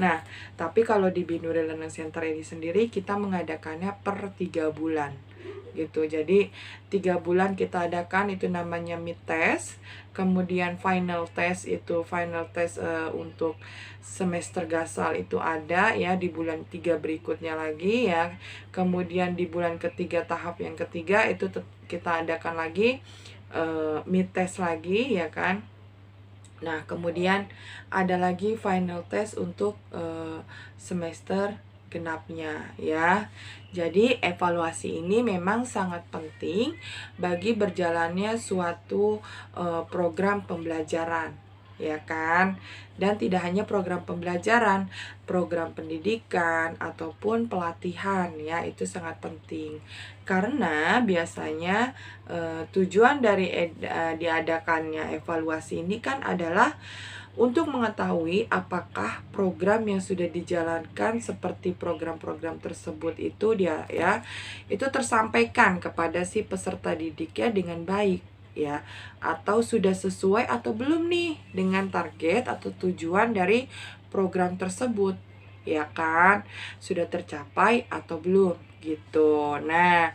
Nah, tapi kalau di Binuri Learning Center ini sendiri kita mengadakannya per 3 bulan gitu. Jadi 3 bulan kita adakan itu namanya mid test, kemudian final test untuk semester gasal itu ada ya di bulan 3 berikutnya lagi ya. Kemudian di bulan ketiga tahap yang ketiga itu kita adakan lagi mid test lagi ya kan. Nah, kemudian ada lagi final test untuk semester genapnya ya. Jadi evaluasi ini memang sangat penting bagi berjalannya suatu program pembelajaran ya kan. Dan tidak hanya program pembelajaran, program pendidikan ataupun pelatihan ya itu sangat penting. Karena biasanya tujuan dari diadakannya evaluasi ini kan adalah untuk mengetahui apakah program yang sudah dijalankan seperti program-program tersebut itu itu tersampaikan kepada si peserta didiknya dengan baik ya, atau sudah sesuai atau belum nih dengan target atau tujuan dari program tersebut ya kan, sudah tercapai atau belum gitu. Nah,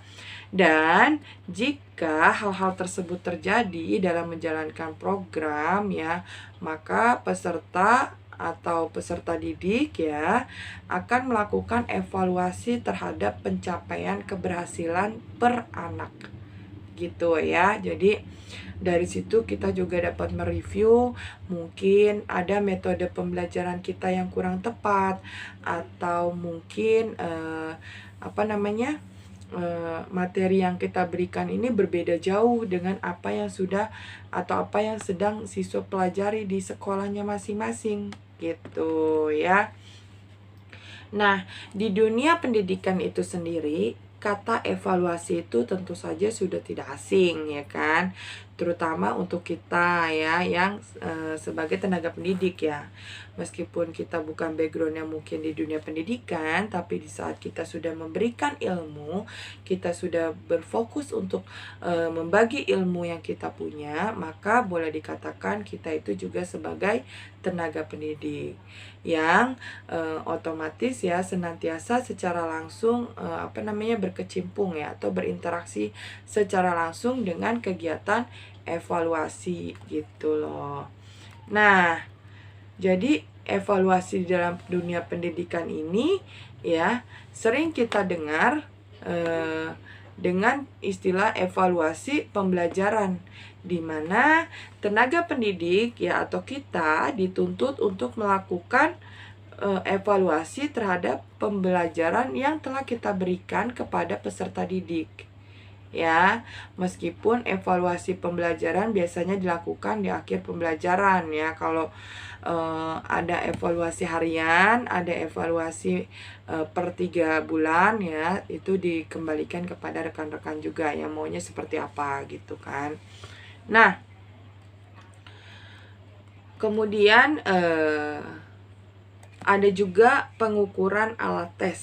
dan jika hal-hal tersebut terjadi dalam menjalankan program ya, maka peserta atau peserta didik ya akan melakukan evaluasi terhadap pencapaian keberhasilan per anak gitu ya. Jadi dari situ kita juga dapat mereview mungkin ada metode pembelajaran kita yang kurang tepat atau mungkin materi yang kita berikan ini berbeda jauh dengan apa yang sudah atau apa yang sedang siswa pelajari di sekolahnya masing-masing gitu ya. Nah, di dunia pendidikan itu sendiri kata evaluasi itu tentu saja sudah tidak asing ya kan, terutama untuk kita ya yang sebagai tenaga pendidik ya. Meskipun kita bukan backgroundnya mungkin di dunia pendidikan, tapi di saat kita sudah memberikan ilmu, kita sudah berfokus untuk membagi ilmu yang kita punya, maka boleh dikatakan kita itu juga sebagai tenaga pendidik yang otomatis ya senantiasa secara langsung berkecimpung ya atau berinteraksi secara langsung dengan kegiatan evaluasi gitu loh. Nah, jadi evaluasi dalam dunia pendidikan ini ya sering kita dengar dengan istilah evaluasi pembelajaran, di mana tenaga pendidik ya atau kita dituntut untuk melakukan evaluasi terhadap pembelajaran yang telah kita berikan kepada peserta didik. Ya, meskipun evaluasi pembelajaran biasanya dilakukan di akhir pembelajaran ya. Kalau ada evaluasi harian, ada evaluasi per 3 bulan ya, itu dikembalikan kepada rekan-rekan juga yang maunya seperti apa gitu kan. Nah, kemudian ada juga pengukuran alat tes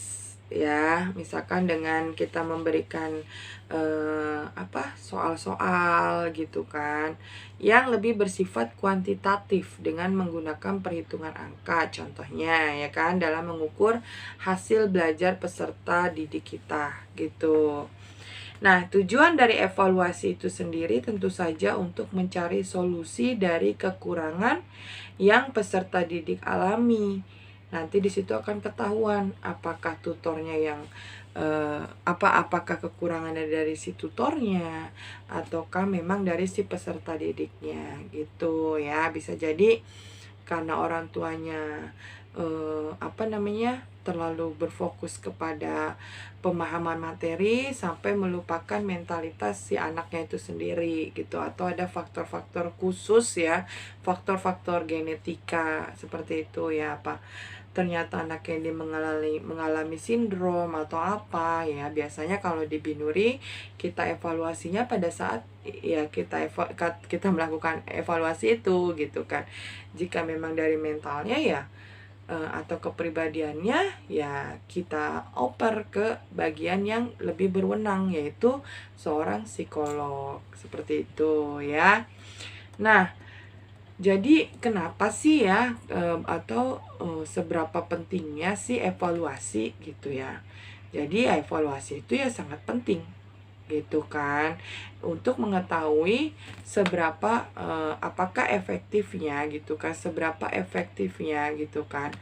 ya, misalkan dengan kita memberikan soal-soal gitu kan yang lebih bersifat kuantitatif dengan menggunakan perhitungan angka contohnya ya kan dalam mengukur hasil belajar peserta didik kita gitu. Nah, tujuan dari evaluasi itu sendiri tentu saja untuk mencari solusi dari kekurangan yang peserta didik alami. Nanti di situ akan ketahuan apakah tutornya yang apakah kekurangannya dari si tutornya ataukah memang dari si peserta didiknya gitu ya. Bisa jadi karena orang tuanya terlalu berfokus kepada pemahaman materi sampai melupakan mentalitas si anaknya itu sendiri gitu, atau ada faktor-faktor khusus ya, faktor-faktor genetika seperti itu ya, apa ternyata anaknya ini mengalami sindrom atau apa ya. Biasanya kalau di Binuri kita evaluasinya pada saat ya kita melakukan evaluasi itu gitu kan. Jika memang dari mentalnya ya atau kepribadiannya ya kita oper ke bagian yang lebih berwenang, yaitu seorang psikolog seperti itu ya. Nah, jadi kenapa sih ya atau seberapa pentingnya sih evaluasi gitu ya. Jadi evaluasi itu ya sangat penting gitu kan, untuk mengetahui seberapa apakah efektifnya gitu kan, seberapa efektifnya gitu kan,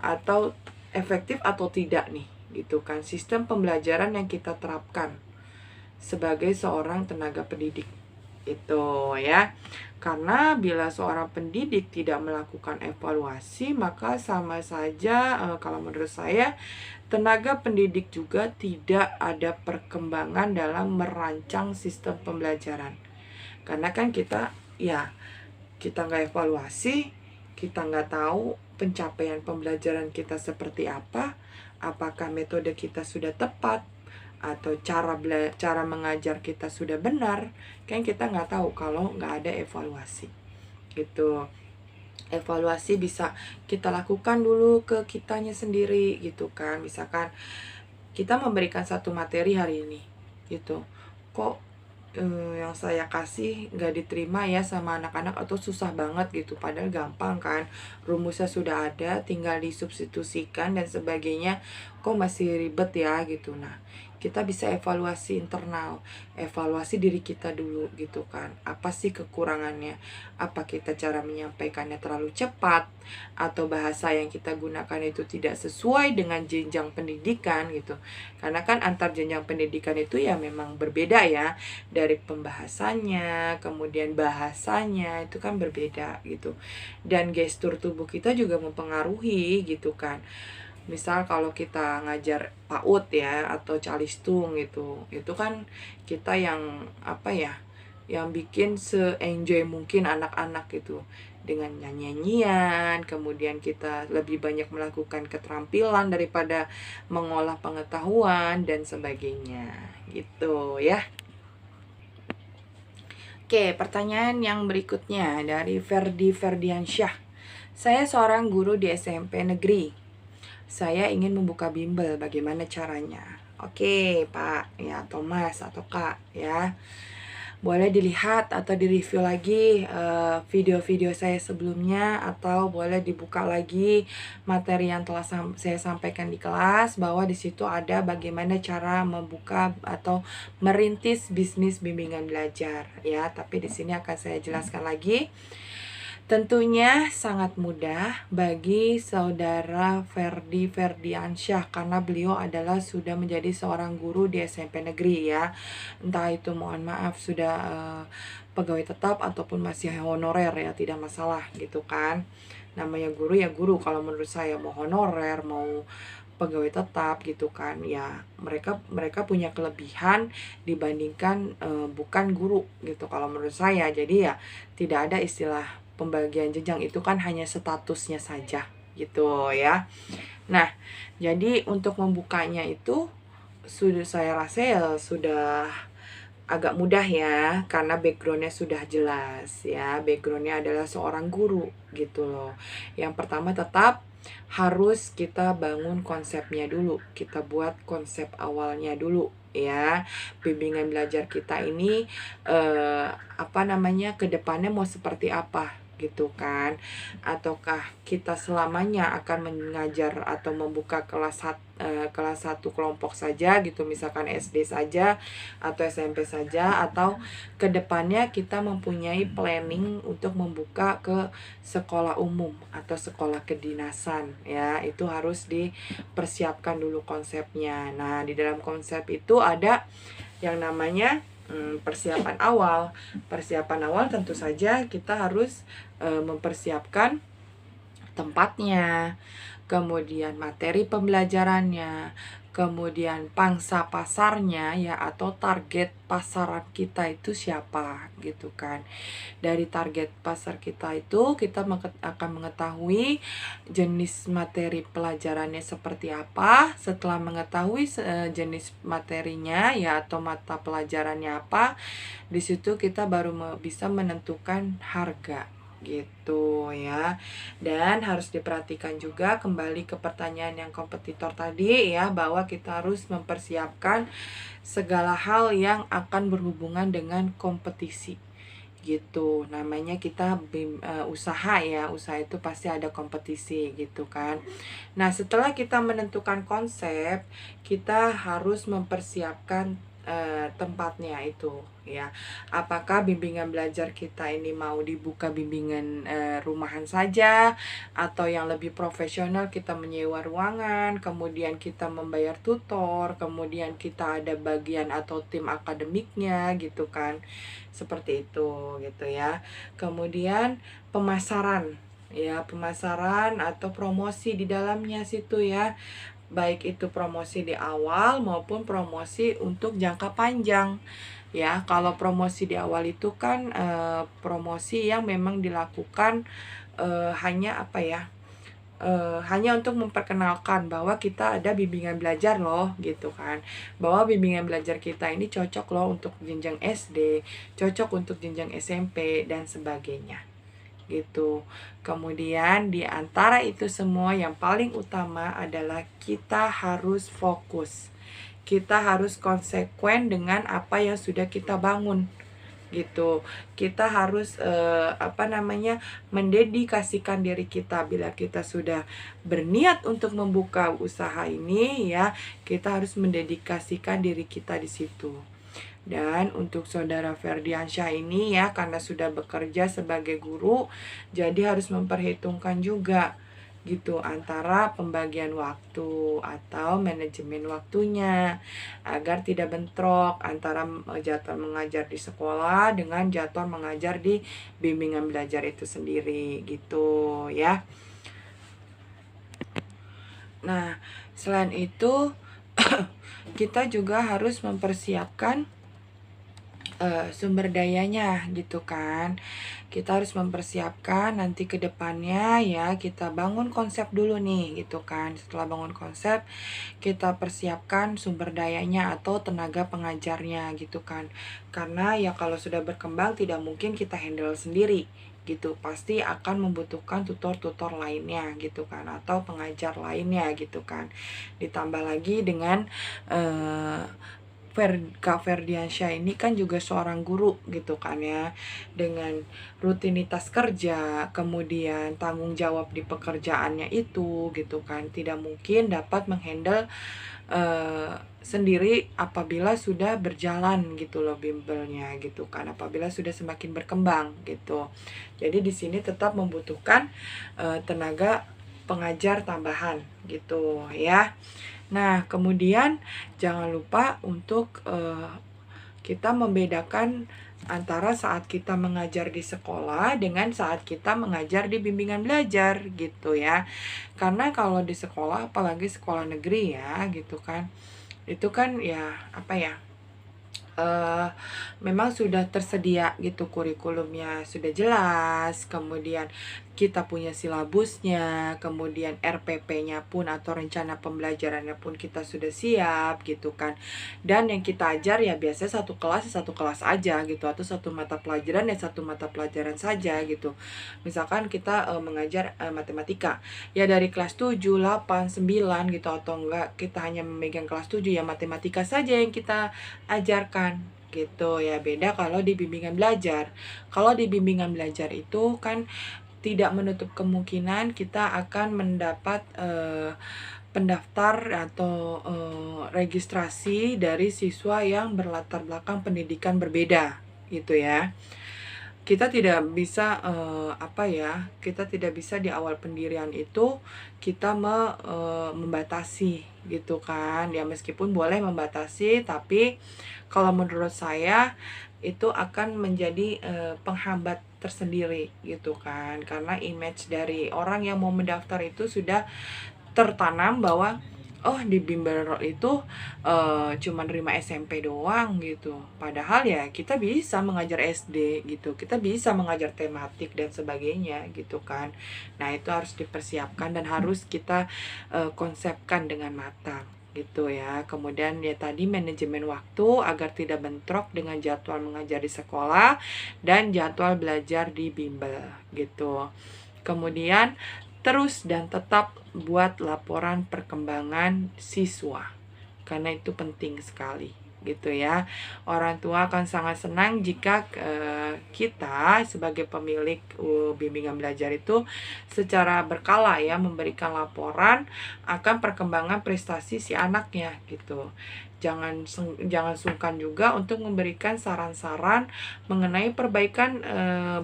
atau efektif atau tidak nih gitu kan sistem pembelajaran yang kita terapkan sebagai seorang tenaga pendidik itu ya. Karena bila seorang pendidik tidak melakukan evaluasi, maka sama saja kalau menurut saya tenaga pendidik juga tidak ada perkembangan dalam merancang sistem pembelajaran. Karena kan kita nggak evaluasi, kita nggak tahu pencapaian pembelajaran kita seperti apa, apakah metode kita sudah tepat, atau cara mengajar kita sudah benar. Kan kita nggak tahu kalau nggak ada evaluasi gitu. Evaluasi bisa kita lakukan dulu ke kitanya sendiri gitu kan. Misalkan kita memberikan satu materi hari ini gitu, kok yang saya kasih nggak diterima ya sama anak-anak, atau susah banget gitu, padahal gampang kan, rumusnya sudah ada, tinggal disubstitusikan dan sebagainya, kok masih ribet ya gitu. Nah, kita bisa evaluasi internal, evaluasi diri kita dulu gitu kan, apa sih kekurangannya, apa kita cara menyampaikannya terlalu cepat, atau bahasa yang kita gunakan itu tidak sesuai dengan jenjang pendidikan gitu. Karena kan antar jenjang pendidikan itu ya memang berbeda ya, dari pembahasannya, kemudian bahasanya itu kan berbeda gitu. Dan gestur tubuh kita juga mempengaruhi gitu kan. Misal kalau kita ngajar PAUD ya atau calistung gitu, itu kan kita yang yang bikin se-enjoy mungkin anak-anak gitu, dengan nyanyian, kemudian kita lebih banyak melakukan keterampilan daripada mengolah pengetahuan dan sebagainya gitu ya. Oke, pertanyaan yang berikutnya dari Ferdi Ferdiansyah. Saya seorang guru di SMP negeri. Saya ingin membuka bimbel, bagaimana caranya? Oke, Pak, ya, Thomas atau Kak, ya. Boleh dilihat atau direview lagi video-video saya sebelumnya, atau boleh dibuka lagi materi yang telah saya sampaikan di kelas, bahwa di situ ada bagaimana cara membuka atau merintis bisnis bimbingan belajar, ya. Tapi di sini akan saya jelaskan lagi. Tentunya sangat mudah bagi saudara Ferdi Ferdiansyah, karena beliau adalah sudah menjadi seorang guru di SMP negeri ya. Entah itu mohon maaf sudah pegawai tetap ataupun masih honorer ya, tidak masalah gitu kan. Namanya guru ya guru, kalau menurut saya mau honorer mau pegawai tetap gitu kan ya, mereka punya kelebihan dibandingkan bukan guru gitu kalau menurut saya. Jadi ya tidak ada istilah pembagian jenjang, itu kan hanya statusnya saja gitu ya. Nah, jadi untuk membukanya itu saya rasa ya sudah agak mudah ya, karena backgroundnya sudah jelas ya. Backgroundnya adalah seorang guru gitu loh. Yang pertama tetap harus kita bangun konsepnya dulu, kita buat konsep awalnya dulu ya. Bimbingan belajar kita ini kedepannya mau seperti apa gitu kan, ataukah kita selamanya akan mengajar atau membuka kelas 1 kelompok saja gitu, misalkan SD saja atau SMP saja, atau kedepannya kita mempunyai planning untuk membuka ke sekolah umum atau sekolah kedinasan ya. Itu harus dipersiapkan dulu konsepnya. Nah, di dalam konsep itu ada yang namanya persiapan awal. Persiapan awal tentu saja kita harus mempersiapkan tempatnya, kemudian materi pembelajarannya, kemudian pangsa pasarnya ya, atau target pasaran kita itu siapa gitu kan. Dari target pasar kita itu kita akan mengetahui jenis materi pelajarannya seperti apa. Setelah mengetahui jenis materinya ya atau mata pelajarannya apa, di situ kita baru bisa menentukan harga gitu ya. Dan harus diperhatikan juga kembali ke pertanyaan yang kompetitor tadi ya, bahwa kita harus mempersiapkan segala hal yang akan berhubungan dengan kompetisi gitu. Namanya kita usaha ya, usaha itu pasti ada kompetisi gitu kan. Nah, setelah kita menentukan konsep, kita harus mempersiapkan tempatnya itu ya. Apakah bimbingan belajar kita ini mau dibuka bimbingan rumahan saja, atau yang lebih profesional kita menyewa ruangan, kemudian kita membayar tutor, kemudian kita ada bagian atau tim akademiknya gitu kan. Seperti itu gitu ya. Kemudian pemasaran ya, pemasaran atau promosi di dalamnya situ ya, baik itu promosi di awal maupun promosi untuk jangka panjang ya. Kalau promosi di awal itu kan promosi yang memang dilakukan hanya apa ya, hanya untuk memperkenalkan bahwa kita ada bimbingan belajar loh gitu kan, bahwa bimbingan belajar kita ini cocok loh untuk jenjang SD, cocok untuk jenjang SMP dan sebagainya gitu. Kemudian di antara itu semua yang paling utama adalah kita harus fokus. Kita harus konsekuen dengan apa yang sudah kita bangun gitu. Kita harus mendedikasikan diri kita. Bila kita sudah berniat untuk membuka usaha ini ya, kita harus mendedikasikan diri kita di situ. Dan untuk saudara Ferdiansyah ini ya, karena sudah bekerja sebagai guru, jadi harus memperhitungkan juga gitu antara pembagian waktu atau manajemen waktunya, agar tidak bentrok antara jadwal mengajar di sekolah dengan jadwal mengajar di bimbingan belajar itu sendiri gitu ya. Nah, selain itu kita juga harus mempersiapkan sumber dayanya gitu kan. Kita harus mempersiapkan nanti ke depannya ya, kita bangun konsep dulu nih gitu kan. Setelah bangun konsep, kita persiapkan sumber dayanya atau tenaga pengajarnya gitu kan. Karena ya kalau sudah berkembang tidak mungkin kita handle sendiri gitu, pasti akan membutuhkan tutor-tutor lainnya gitu kan, atau pengajar lainnya gitu kan. Ditambah lagi dengan Kak Ferdiansyah ini kan juga seorang guru gitu kan ya, dengan rutinitas kerja, kemudian tanggung jawab di pekerjaannya itu gitu kan, tidak mungkin dapat menghandle sendiri apabila sudah berjalan gitu loh bimbelnya gitu kan, apabila sudah semakin berkembang gitu. Jadi di sini tetap membutuhkan tenaga pengajar tambahan gitu ya. Nah, kemudian jangan lupa untuk kita membedakan antara saat kita mengajar di sekolah dengan saat kita mengajar di bimbingan belajar gitu ya. Karena kalau di sekolah, apalagi sekolah negeri ya gitu kan, itu kan ya apa ya, memang sudah tersedia gitu, kurikulumnya sudah jelas, kemudian kita punya silabusnya, kemudian RPP-nya pun atau rencana pembelajarannya pun kita sudah siap gitu kan. Dan yang kita ajar ya biasanya satu kelas aja gitu, atau satu mata pelajaran ya satu mata pelajaran saja gitu. Misalkan kita mengajar matematika ya dari kelas 7, 8, 9 gitu, atau enggak kita hanya memegang kelas 7 ya matematika saja yang kita ajarkan gitu ya. Beda kalau di bimbingan belajar. Kalau di bimbingan belajar itu kan tidak menutup kemungkinan kita akan mendapat pendaftar atau registrasi dari siswa yang berlatar belakang pendidikan berbeda gitu ya. Kita tidak bisa kita tidak bisa di awal pendirian itu kita membatasi gitu kan ya, meskipun boleh membatasi, tapi kalau menurut saya itu akan menjadi penghambat tersendiri gitu kan, karena image dari orang yang mau mendaftar itu sudah tertanam bahwa oh di bimbel road itu cuma nerima SMP doang gitu. Padahal ya kita bisa mengajar SD gitu, kita bisa mengajar tematik dan sebagainya gitu kan. Nah itu harus dipersiapkan dan harus kita konsepkan dengan matang gitu ya. Kemudian ya tadi manajemen waktu agar tidak bentrok dengan jadwal mengajar di sekolah dan jadwal belajar di bimbel gitu. Kemudian terus dan tetap buat laporan perkembangan siswa karena itu penting sekali gitu ya. Orang tua akan sangat senang jika kita sebagai pemilik bimbingan belajar itu secara berkala ya memberikan laporan akan perkembangan prestasi si anaknya gitu. Jangan sungkan juga untuk memberikan saran-saran mengenai perbaikan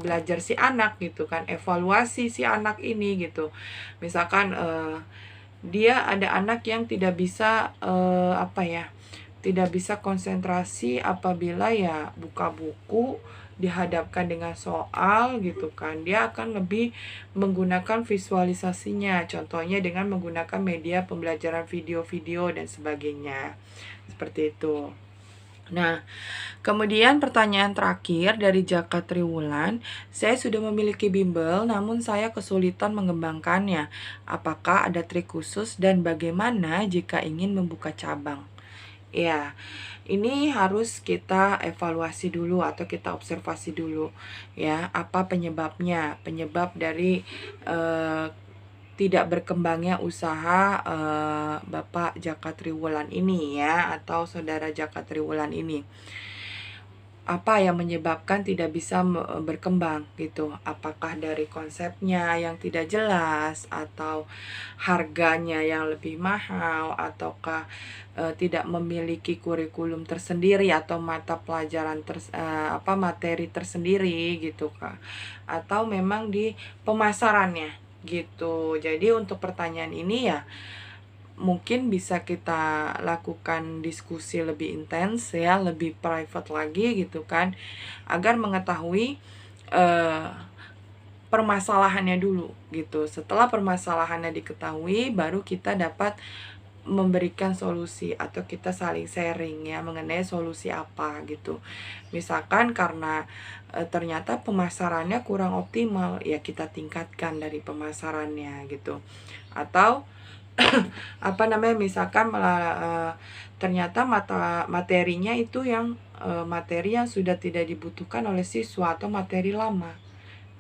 belajar si anak gitu kan, evaluasi si anak ini gitu. Misalkan dia ada anak yang tidak bisa tidak bisa konsentrasi apabila ya buka buku dihadapkan dengan soal gitu kan, dia akan lebih menggunakan visualisasinya, contohnya dengan menggunakan media pembelajaran video-video dan sebagainya seperti itu. Nah, kemudian pertanyaan terakhir dari Jaka Triwulan, saya sudah memiliki bimbel namun saya kesulitan mengembangkannya. Apakah ada trik khusus dan bagaimana jika ingin membuka cabang? Ya, ini harus kita evaluasi dulu atau kita observasi dulu ya, apa penyebabnya? Penyebab dari tidak berkembangnya usaha Bapak Jaka Triwulan ini ya, atau saudara Jaka Triwulan ini. Apa yang menyebabkan tidak bisa berkembang gitu? Apakah dari konsepnya yang tidak jelas, atau harganya yang lebih mahal, ataukah tidak memiliki kurikulum tersendiri atau mata pelajaran materi tersendiri gitu Kak? Atau memang di pemasarannya gitu. Jadi untuk pertanyaan ini ya mungkin bisa kita lakukan diskusi lebih intens ya, lebih private lagi gitu kan, agar mengetahui permasalahannya dulu gitu. Setelah permasalahannya diketahui, baru kita dapat memberikan solusi atau kita saling sharing ya mengenai solusi apa gitu. Misalkan karena ternyata pemasarannya kurang optimal, ya kita tingkatkan dari pemasarannya gitu. Atau misalkan ternyata materinya itu yang materi yang sudah tidak dibutuhkan oleh siswa atau materi lama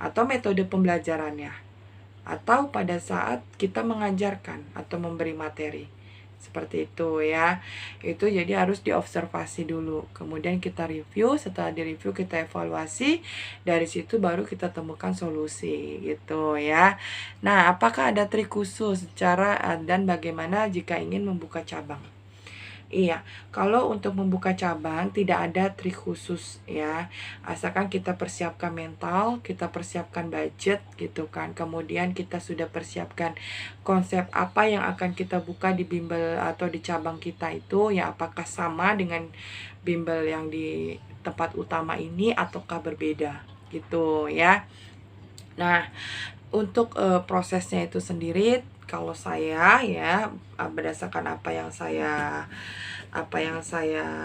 atau metode pembelajarannya atau pada saat kita mengajarkan atau memberi materi seperti itu ya. Itu jadi harus diobservasi dulu, kemudian kita review, setelah direview kita evaluasi, dari situ baru kita temukan solusi gitu ya. Nah, apakah ada trik khusus cara dan bagaimana jika ingin membuka cabang? Iya, kalau untuk membuka cabang tidak ada trik khusus ya. Asalkan kita persiapkan mental, kita persiapkan budget gitu kan. Kemudian kita sudah persiapkan konsep apa yang akan kita buka di bimbel atau di cabang kita itu ya, apakah sama dengan bimbel yang di tempat utama ini ataukah berbeda gitu ya. Nah, untuk prosesnya itu sendiri kalau saya ya berdasarkan apa yang saya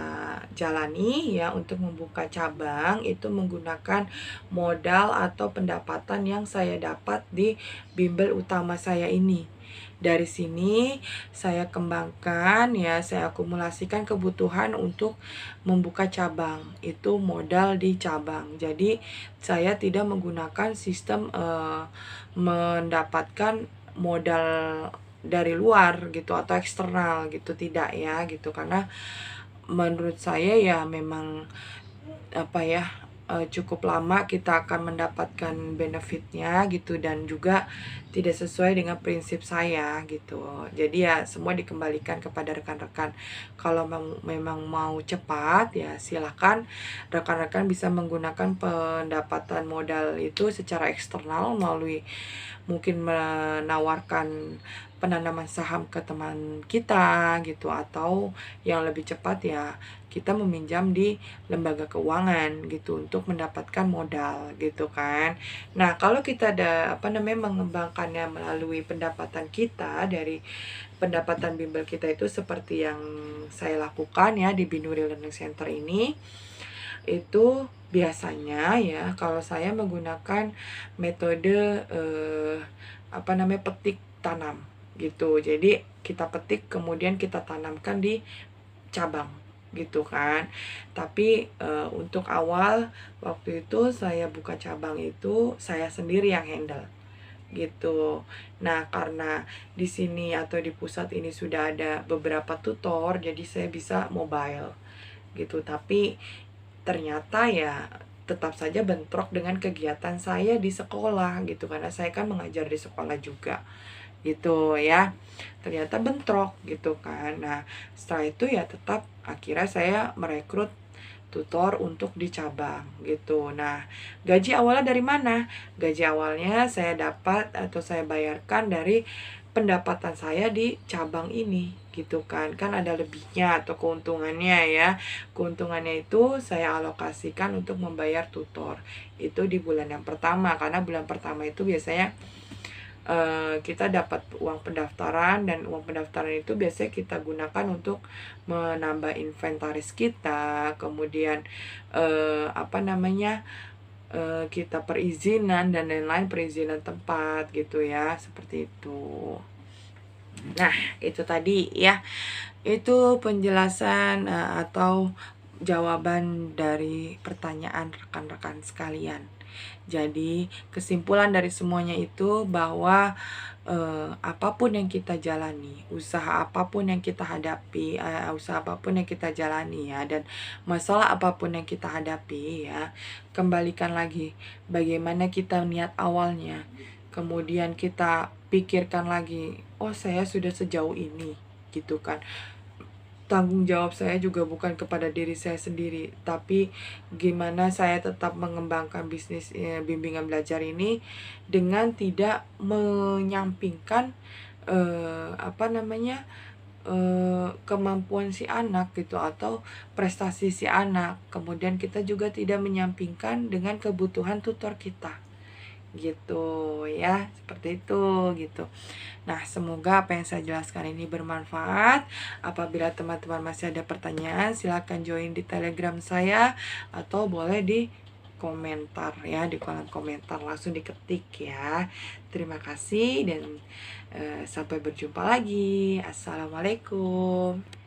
jalani ya untuk membuka cabang itu menggunakan modal atau pendapatan yang saya dapat di bimbel utama saya ini. Dari sini saya kembangkan ya, saya akumulasikan kebutuhan untuk membuka cabang. Itu modal di cabang. Jadi saya tidak menggunakan sistem mendapatkan modal dari luar gitu atau eksternal gitu, tidak ya gitu, karena menurut saya ya memang cukup lama kita akan mendapatkan benefitnya gitu, dan juga tidak sesuai dengan prinsip saya gitu. Jadi ya semua dikembalikan kepada rekan-rekan. Kalau memang mau cepat ya silakan rekan-rekan bisa menggunakan pendapatan modal itu secara eksternal melalui mungkin menawarkan penanaman saham ke teman kita gitu, atau yang lebih cepat ya kita meminjam di lembaga keuangan gitu untuk mendapatkan modal gitu kan. Nah, kalau kita ada mengembangkannya melalui pendapatan kita dari pendapatan bimbel kita itu seperti yang saya lakukan ya di Binuri Learning Center ini, itu biasanya ya kalau saya menggunakan metode petik tanam gitu. Jadi kita petik kemudian kita tanamkan di cabang gitu kan. Tapi untuk awal waktu itu saya buka cabang itu saya sendiri yang handle gitu. Nah, karena di sini atau di pusat ini sudah ada beberapa tutor, jadi saya bisa mobile gitu. Tapi ternyata ya tetap saja bentrok dengan kegiatan saya di sekolah gitu, karena saya kan mengajar di sekolah juga gitu ya. Ternyata bentrok gitu kan. Nah, setelah itu ya tetap akhirnya saya merekrut tutor untuk di cabang gitu. Nah, gaji awalnya dari mana? Gaji awalnya saya dapat atau saya bayarkan dari pendapatan saya di cabang ini gitu kan. Kan ada lebihnya atau keuntungannya ya. Keuntungannya itu saya alokasikan untuk membayar tutor. Itu di bulan yang pertama, karena bulan pertama itu biasanya kita dapat uang pendaftaran, dan uang pendaftaran itu biasanya kita gunakan untuk menambah inventaris kita, kemudian kita perizinan dan lain-lain, perizinan tempat gitu ya, seperti itu. Nah, itu tadi ya, itu penjelasan atau jawaban dari pertanyaan rekan-rekan sekalian. Jadi kesimpulan dari semuanya itu bahwa apapun yang kita jalani, usaha apapun yang kita hadapi, usaha apapun yang kita jalani ya, dan masalah apapun yang kita hadapi ya, kembalikan lagi bagaimana kita niat awalnya. Kemudian kita pikirkan lagi, oh saya sudah sejauh ini gitu kan. Tanggung jawab saya juga bukan kepada diri saya sendiri, tapi gimana saya tetap mengembangkan bisnis bimbingan belajar ini dengan tidak menyampingkan kemampuan si anak gitu, atau prestasi si anak. Kemudian kita juga tidak menyampingkan dengan kebutuhan tutor kita gitu ya, seperti itu gitu. Nah, semoga apa yang saya jelaskan ini bermanfaat. Apabila teman-teman masih ada pertanyaan, silakan join di Telegram saya, atau boleh di komentar ya, di kolom komentar langsung diketik ya. Terima kasih dan sampai berjumpa lagi. Assalamualaikum.